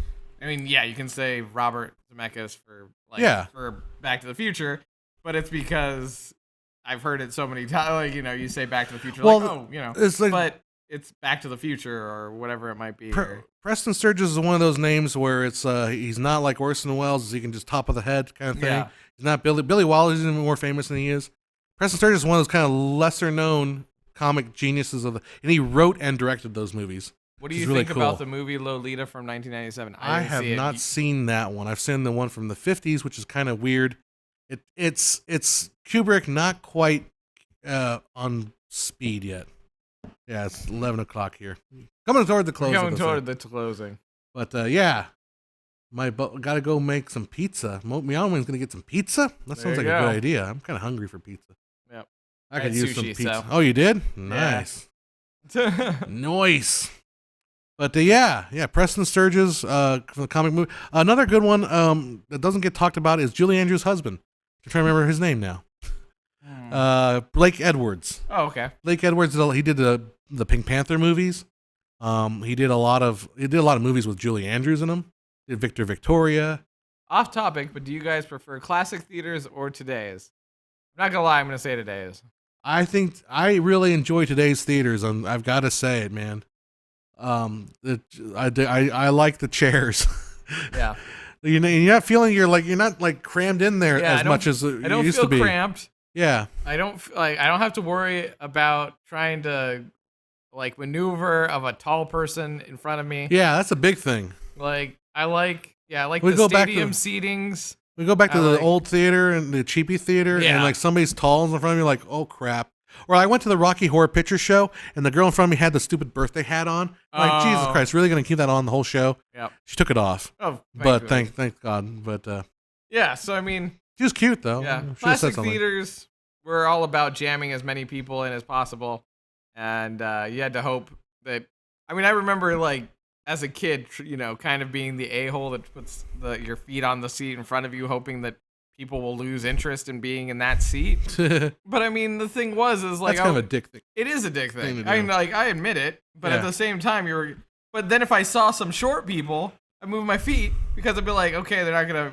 I mean, yeah, you can say Robert Zemeckis for for Back to the Future, but it's because I've heard it so many times. Like, you say Back to the Future, it's like, but it's Back to the Future or whatever it might be. Preston Sturges is one of those names where it's he's not like Orson Welles, he can just top of the head kind of thing. Yeah. He's not Billy Wilder's even more famous than he is. Preston Sturges is one of those kind of lesser known comic geniuses and he wrote and directed those movies. What do you think about the movie Lolita from 1997? I have not seen that one. I've seen the one from the 50s, which is kind of weird. It's Kubrick, not quite on speed yet. Yeah, it's 11 o'clock here. Coming toward the closing. But gotta go make some pizza. Meow Wing's gonna get some pizza. That sounds like a good idea. I'm kind of hungry for pizza. Yep. I could use some pizza. So. Oh, you did? Nice. Yeah. Nice. But Preston Sturges from the comic movie. Another good one that doesn't get talked about is Julie Andrews' husband. I'm trying to remember his name now. Blake Edwards. Oh, okay. Blake Edwards. He did the Pink Panther movies. He did a lot of movies with Julie Andrews in them. He did Victor Victoria. Off topic, but do you guys prefer classic theaters or today's? I'm not gonna lie, I'm gonna say today's. I think I really enjoy today's theaters. I've got to say it, man. I like the chairs. Yeah. You're not feeling you're not like crammed in there as much as it used to be. I don't feel cramped. Yeah. I don't have to worry about trying to maneuver of a tall person in front of me. Yeah, that's a big thing. I like the stadium seatings. We go back to the old theater and the cheapy theater, and somebody's tall in front of me, like, oh crap. Or I went to the Rocky Horror Picture Show, and the girl in front of me had the stupid birthday hat on. I'm like, Jesus Christ, really going to keep that on the whole show? Yeah. She took it off. Oh, but thank God. But yeah, so I mean, she was cute though. Yeah, classic theaters were all about jamming as many people in as possible, and you had to hope that. I mean, I remember as a kid, kind of being the a-hole that puts your feet on the seat in front of you, hoping that people will lose interest in being in that seat. But I mean, the thing is that's kind of a dick thing. It is a dick thing. I mean, I admit it, but at the same time, But then if I saw some short people, I move my feet because I'd be like, okay, they're not gonna,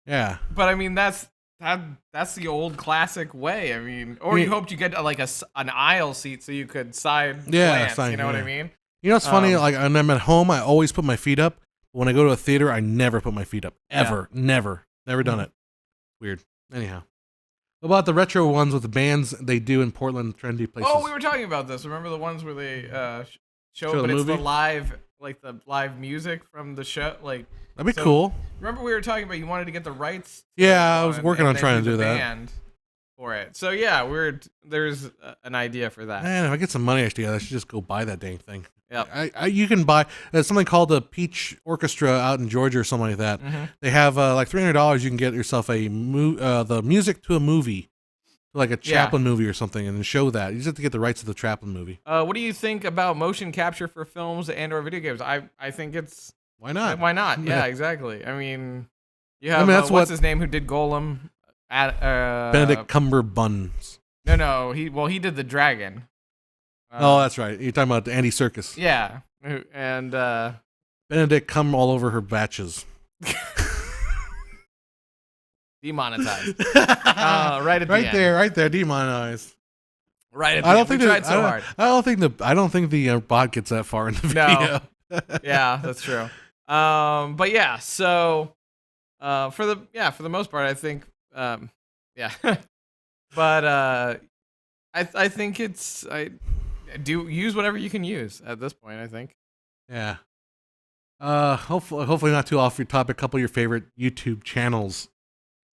Yeah. But I mean, that's the old classic way. I mean, or you hoped you get an aisle seat so you could side glance. What I mean? You know what's funny? When I'm at home, I always put my feet up. When I go to a theater, I never put my feet up. Ever. Yeah. Never done it. Weird. Anyhow. What about the retro ones with the bands they do in Portland, trendy places? Oh, we were talking about this. Remember the ones where they show but it's the live, the live music from the show? That'd be cool. Remember we were talking about you wanted to get the rights? Yeah, I was working on trying to do that. Band for it. So yeah, there's an idea for that. Man, if I get some money together, I should just go buy that dang thing. Yeah, you can buy something called the Peach Orchestra out in Georgia or something like that. Mm-hmm. They have $300. You can get yourself the music to a movie, like a Chaplin movie or something, and show that. You just have to get the rights to the Chaplin movie. What do you think about motion capture for films and/or video games? I think it's why not? Why not? Yeah, exactly. I mean, you have what's his name who did Golem? Benedict Cumberbuns. No, he did the dragon. Oh, that's right. You're talking about Andy Serkis. Yeah, and Benedict come all over her batches. Demonetized. Right at the end. Right there, demonetized. Right at the end. We tried so hard. I don't think the bot gets that far in the video. No. Yeah, that's true. But yeah, so for the most part, I think yeah. But I think I do use whatever you can use at this point, I think. Yeah. Hopefully not too off your topic. A couple of your favorite YouTube channels.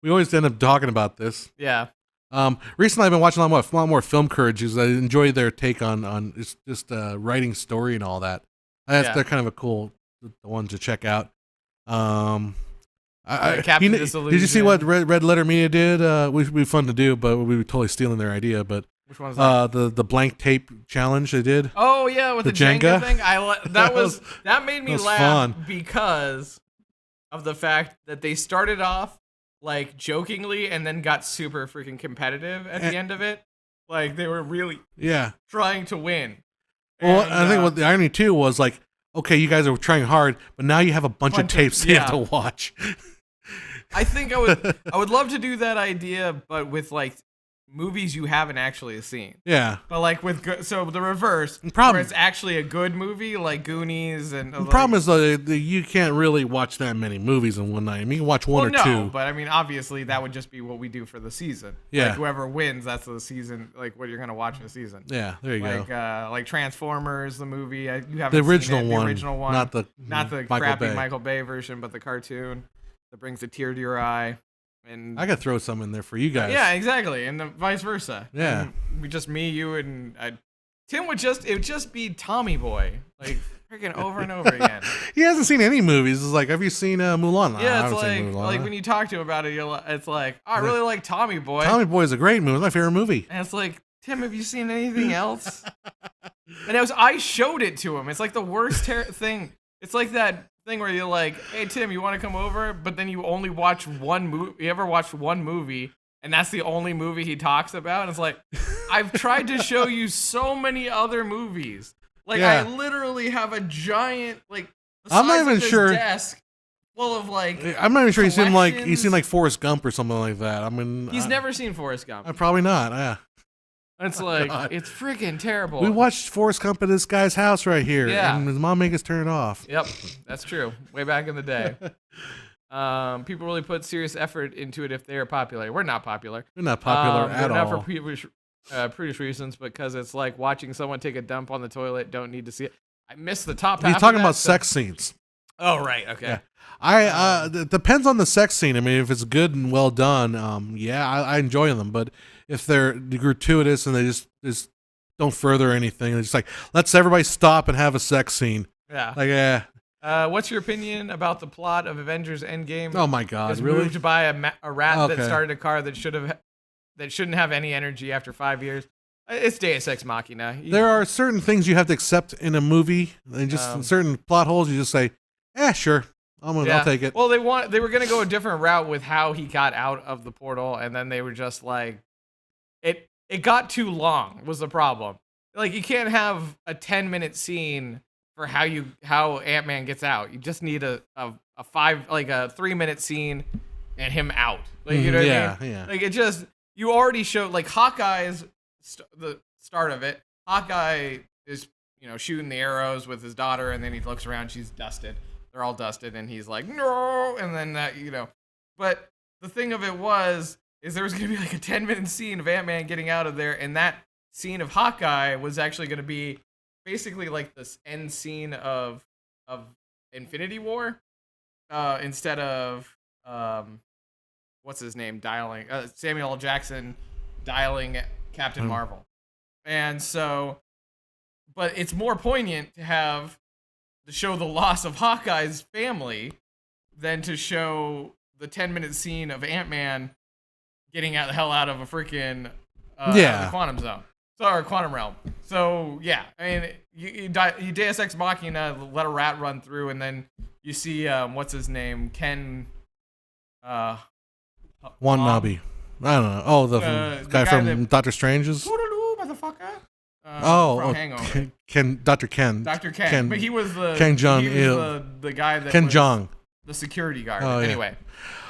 We always end up talking about this. Yeah. Recently I've been watching a lot more Film Courage. I enjoy their take on just writing story and all that. They're kind of a cool one to check out. Captain Disillusion. Did you see what Red Letter Media did? Would be fun to do, but we were totally stealing their idea. But which one is that? The blank tape challenge they did. Oh yeah, with the Jenga thing. That made me laugh fun. because of the fact that they started off like jokingly and then got super freaking competitive at the end of it. Like they were really trying to win. Well, I think what the irony too was like, okay, you guys are trying hard, but now you have a bunch of tapes you have to watch. I think I would love to do that idea, but with like movies you haven't actually seen. Yeah. But like so the reverse, where it's actually a good movie like Goonies and the problem is you can't really watch that many movies in one night. I mean, you can watch one or two. But I mean, obviously that would just be what we do for the season. Yeah. Like whoever wins, that's the season. Like what you're gonna watch in the season. Yeah. There you go. Like Transformers, the movie. You haven't the original seen it, one. The original one. Not the crappy Michael Bay version, but the cartoon that brings a tear to your eye. And I could throw some in there for you guys. Yeah, exactly, and vice versa. Yeah, and me, you, and Tim would just be Tommy Boy, like freaking over and over again. He hasn't seen any movies. It's like, have you seen Mulan? Yeah, it's like when you talk to him about it, it's like, oh, I really like Tommy Boy. Tommy Boy is a great movie. It's my favorite movie. And it's like, Tim, have you seen anything else? And I showed it to him. It's like the worst thing. It's like that thing where you're like, hey Tim, you want to come over? But then you only watch one movie. You ever watched one movie, and that's the only movie he talks about? And it's like, I've tried to show you so many other movies. Like I literally have a giant the size of this desk full of like. I'm not even sure he's seen like Forrest Gump or something like that. I mean, he's never seen Forrest Gump. Probably not. Yeah. It's it's freaking terrible. We watched Forrest Gump at this guy's house right here, and his mom made us turn it off. Yep, that's true. Way back in the day. People really put serious effort into it if they are popular. We're not popular. We're not popular at all. Not for prudish reasons, because it's like watching someone take a dump on the toilet. Don't need to see it. I missed the top half. He's talking about sex scenes. Oh, right. Okay. Yeah. It depends on the sex scene. I mean, if it's good and well done, I enjoy them. But if they're gratuitous and they just don't further anything, it's just like, let's everybody stop and have a sex scene. Yeah. Like, what's your opinion about the plot of Avengers Endgame? Oh my God, it's really? Moved by a rat that started a car that shouldn't have any energy after 5 years. It's Deus Ex Machina. There are certain things you have to accept in a movie, and just certain plot holes. You just say, sure. I'll take it. Well, they were going to go a different route with how he got out of the portal, and then they were just like, it got too long was the problem. Like, you can't have a 10-minute scene for how Ant-Man gets out. You just need a 3-minute scene and him out. Like, you know what I mean? Yeah. Like, it just, you already showed, like, Hawkeye's the start of it. Hawkeye is, shooting the arrows with his daughter, and then he looks around, she's dusted. They're all dusted, and he's like, no, and then that, But the thing of it is there was going to be like a 10-minute scene of Ant-Man getting out of there, and that scene of Hawkeye was actually going to be basically like this end scene of Infinity War, instead of what's his name dialing Samuel L. Jackson dialing Captain Marvel, and so, but it's more poignant to show the loss of Hawkeye's family than to show the 10-minute scene of Ant-Man getting the hell out of a freaking the quantum zone. Or quantum realm. So, yeah. I mean, you Deus Ex Machina, let a rat run through, and then you see, what's his name? Ken... Watanabe. I don't know. Oh, the guy from Doctor Strange's? Motherfucker. From Hangover. Dr. Ken. Dr. Ken. But he was the... Ken Jeong. He was the guy that Ken Jeong. the security guard. Oh, yeah. Anyway,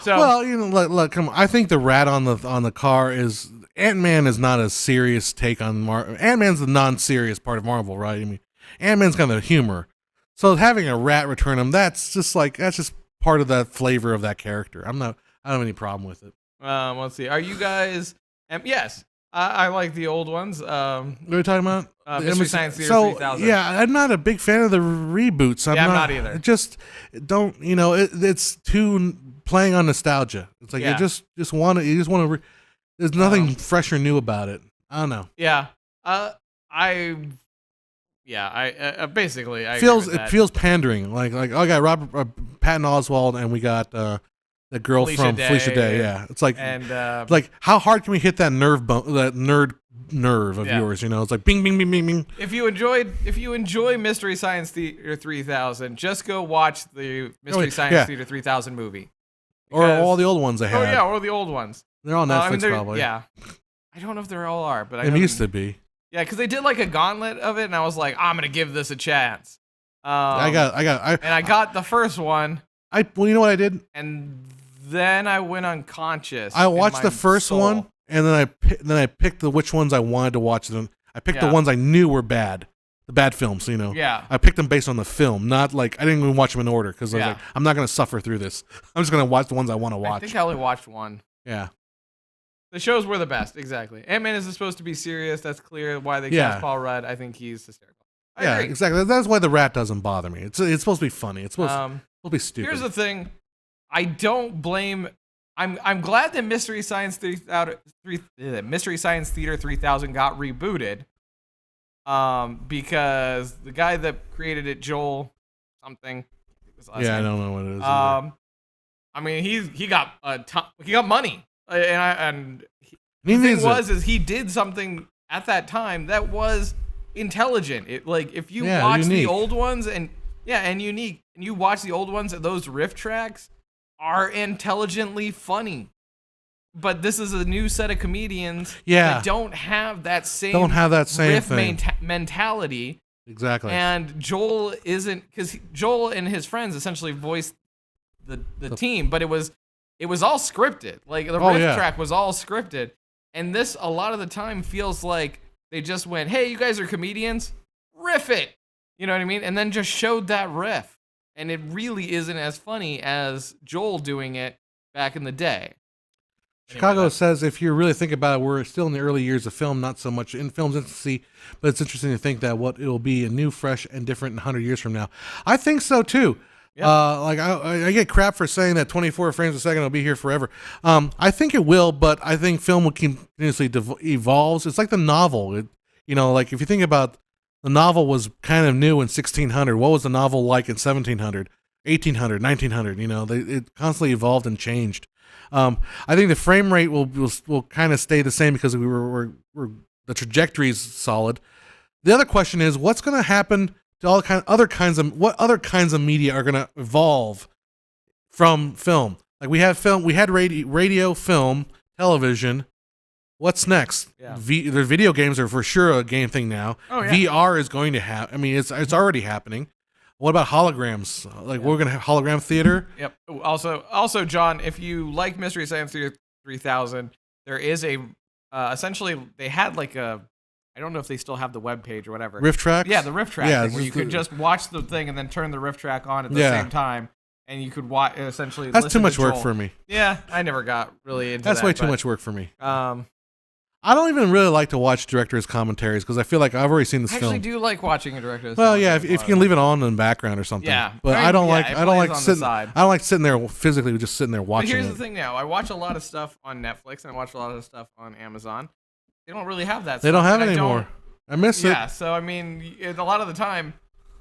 so well, look, come on. I think the rat on the car is Ant-Man is not a serious take on Marvel. Ant-Man's the non-serious part of Marvel, right? I mean, Ant-Man's kind of humor. So having a rat return him, that's just part of that flavor of that character. I don't have any problem with it. Let's see. Are you guys? Yes, I like the old ones. What are we talking about? Mystery Science Theater 3000. Yeah, I'm not a big fan of the reboots. I'm not either. Just don't, it's too playing on nostalgia. It's like you just want to. There's nothing fresh or new about it. I don't know. Yeah. Basically I it feels pandering. Like I got Robert Patton Oswalt and we got the girl from Felicia Day. Yeah, it's like like how hard can we hit that nerd nerve of yours? It's like bing bing bing bing bing. If you enjoy Mystery Science Theater 3000, just go watch the Mystery Science Theater 3000 movie, or all the old ones they had. Oh yeah, or the old ones. They're on Netflix probably. Yeah, I don't know if they all are, but they used to be. Yeah, because they did like a gauntlet of it, and I was like, I'm gonna give this a chance. I got the first one. Well, you know what I did? And then I went unconscious. I watched the first one, and then I picked which ones I wanted to watch. Them. I picked the ones I knew were bad, the bad films. Yeah. I picked them based on the film, not like I didn't even watch them in order because I was like, I'm not gonna suffer through this. I'm just gonna watch the ones I want to watch. I think I only watched one. Yeah. The shows were the best, exactly. Ant-Man is supposed to be serious. That's clear. Why they cast Paul Rudd. I think he's hysterical. I agree. Exactly. That's why the rat doesn't bother me. It's supposed to be funny. It's supposed to be stupid. Here's the thing. I don't blame. I'm glad that Mystery Science Theater 3000 got rebooted. Because the guy that created it, Joel something. I don't know what it is. I mean, he got money. And the thing was he did something at that time that was intelligent. It like if you watch the old ones and unique, and you watch the old ones, those riff tracks are intelligently funny. But this is a new set of comedians that don't have that same riff mentality. Exactly. And Joel isn't, because Joel and his friends essentially voiced the team, but it was all scripted. Like the riff track was all scripted. And this, a lot of the time, feels like they just went, hey, you guys are comedians, riff it. You know what I mean? And then just showed that riff. And it really isn't as funny as Joel doing it back in the day. Chicago says, if you really think about it, we're still in the early years of film, not so much in film's infancy, but it's interesting to think that what it'll be new, fresh, and different in 100 years from now. I think so, too. Yeah. I get crap for saying that 24 frames a second will be here forever. I think it will, but I think film will continuously evolves. It's like the novel. Like if you think about the novel was kind of new in 1600. What was the novel like in 1700, 1800, 1900? It constantly evolved and changed. I think the frame rate will kind of stay the same because the trajectory is solid. The other question is, what's going to happen to other kinds of media are going to evolve from film? Like we had film, we had radio, film, television. What's next? Yeah. The video games are for sure a game thing now. Oh, yeah. VR is going to happen. I mean, it's already happening. What about holograms? Like we're gonna have hologram theater. Yep. Also, John, if you like Mystery Science Theater 3000, there is essentially they had like a, I don't know if they still have the web page or whatever. Riff track? Yeah, the riff track thing, where you could just watch the thing and then turn the riff track on at the same time, and you could watch essentially. That's too much work for me. Yeah, I never got really into That's way too much work for me. I don't even really like to watch directors' commentaries because I feel like I've already seen this film. I actually do like watching a director's. Well, yeah, if you can leave it on in the background or something. Yeah, but I don't like sitting there physically just sitting there watching. But here's the thing now: I watch a lot of stuff on Netflix and I watch a lot of stuff on Amazon. They don't really have that. They don't have it anymore. I miss it. Yeah, so I mean, a lot of the time,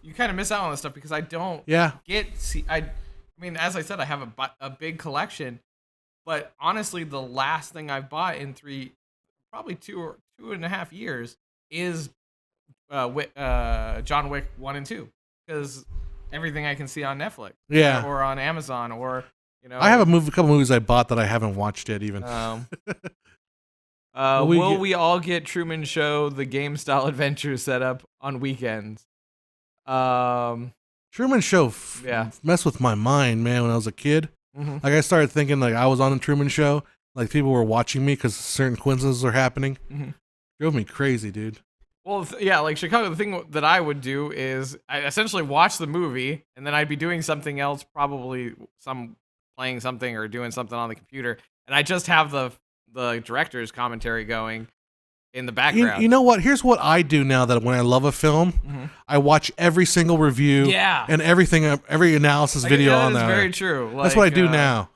you kind of miss out on this stuff because I don't. I mean, as I said, I have a big collection, but honestly, the last thing I've bought in probably 2.5 years is John Wick 1 and 2, because everything I can see on Netflix, or on Amazon, or I have a couple movies I bought that I haven't watched yet even. Will we all get Truman Show the game style adventure set up on weekends? Truman Truman Show messed with my mind, man, when I was a kid. Like, I started thinking, like, I was on the Truman Show. Like, people were watching me because certain coincidences are happening. Drove me crazy, dude. Well, like Chicago, the thing that I would do is I essentially watch the movie, and then I'd be doing something else, probably playing something or doing something on the computer, and I just have the director's commentary going in the background. You know what? Here's what I do now that when I love a film, I watch every single review and everything, every analysis video on there. That's very true. That's what I do now.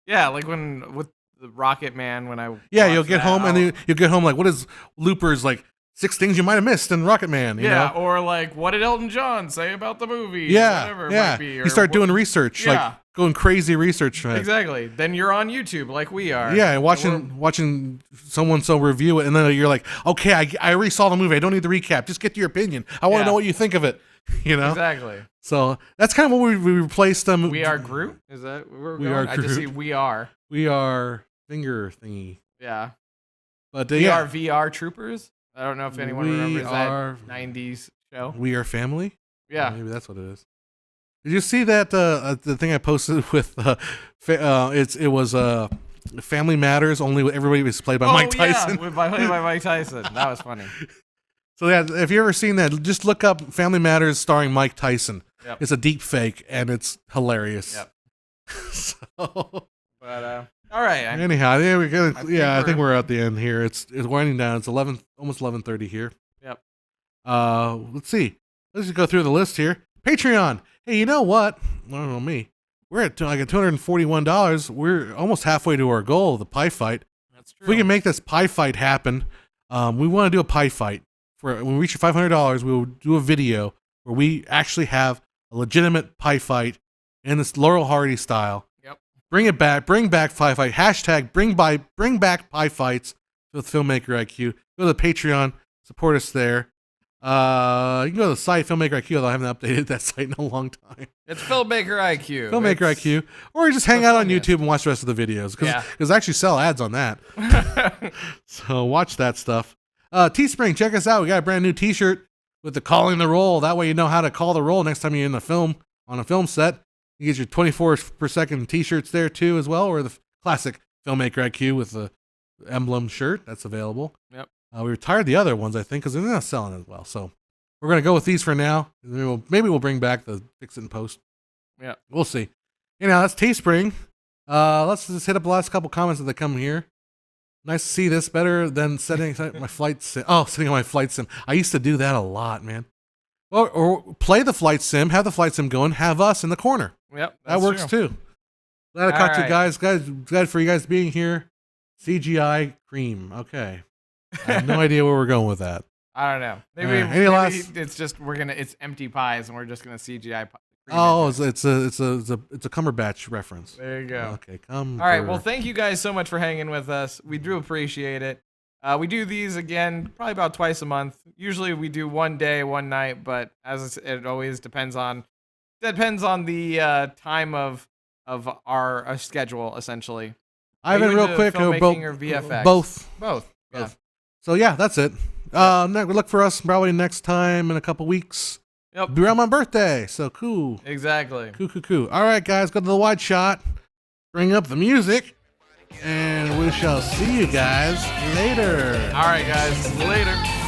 Yeah, like with the Rocket Man, when I you'll get home and you'll get home like, what is Looper's like 6 things you might have missed in Rocket Man? You know? Or like, what did Elton John say about the movie? Whatever it might be. You start doing research, like going crazy research. Exactly. Then you're on YouTube like we are. Yeah, and watching someone review it, and then you're like, okay, I already saw the movie. I don't need the recap. Just get to your opinion. I want to know what you think of it. You know? Exactly. So that's kind of what we replaced them. We Are Groot? Is that where we're We going? Are I just Groot. see We Are. We Are finger thingy. Yeah. But We Are VR Troopers? I don't know if anyone remembers that 90s show. We Are Family? Yeah. Maybe that's what it is. Did you see that the thing I posted with it was Family Matters, only everybody was played by Mike Tyson. Yeah, played by Mike Tyson. That was funny. So yeah, if you ever seen that, just look up Family Matters starring Mike Tyson. Yep. It's a deep fake and it's hilarious. Yep. So, but all right. Anyhow, yeah, I think we're at the end here. It's winding down. It's almost 11:30 here. Yep. Let's see. Let's just go through the list here. Patreon. Hey, you know what? I don't know me. We're at like at $241. We're almost halfway to our goal, the pie fight. That's true. If we can make this pie fight happen, we want to do a pie fight. When we reach $500, we will do a video where we actually have a legitimate pie fight in this Laurel Hardy style. Yep. Bring it back. Bring back pie fight. Hashtag bring back pie fights with Filmmaker IQ. Go to the Patreon. Support us there. You can go to the site Filmmaker IQ, although I haven't updated that site in a long time. It's Filmmaker IQ. Filmmaker IQ. Or you just hang out on YouTube and watch the rest of the videos. Because I actually sell ads on that. So watch that stuff. Teespring, check us out. We got a brand new t-shirt with the calling the roll. That way you know how to call the roll next time you're in on a film set. You get your 24 per second t-shirts there too as well, or the classic Filmmaker IQ with the emblem shirt that's available. Yep. We retired the other ones, I think, because they're not selling as well. So we're going to go with these for now. Maybe we'll bring back the Fix It in Post. Yeah. We'll see. That's Teespring. Let's just hit up the last couple comments that come here. Nice to see this. Better than setting my flight sim. Oh, sitting on my flight sim. I used to do that a lot, man. Well, or play the flight sim, have the flight sim going, have us in the corner. Yep, that works too. Glad I caught you guys. Glad for you guys being here. CGI cream. Okay. I have no idea where we're going with that. I don't know. Maybe it's just it's empty pies and we're just gonna CGI. Oh, it's a Cumberbatch reference. There you go. Okay, come. All right. Well, thank you guys so much for hanging with us. We do appreciate it. We do these again probably about twice a month. Usually we do one day, one night, but as it always depends on the time of our schedule essentially. Ivan, real quick, filmmaking or VFX? Both. Yeah. So yeah, that's it. Look for us probably next time in a couple weeks. Yep. Be around my birthday, so cool. Exactly. Cool. All right, guys, go to the wide shot. Bring up the music. And we shall see you guys later. All right, guys. Later.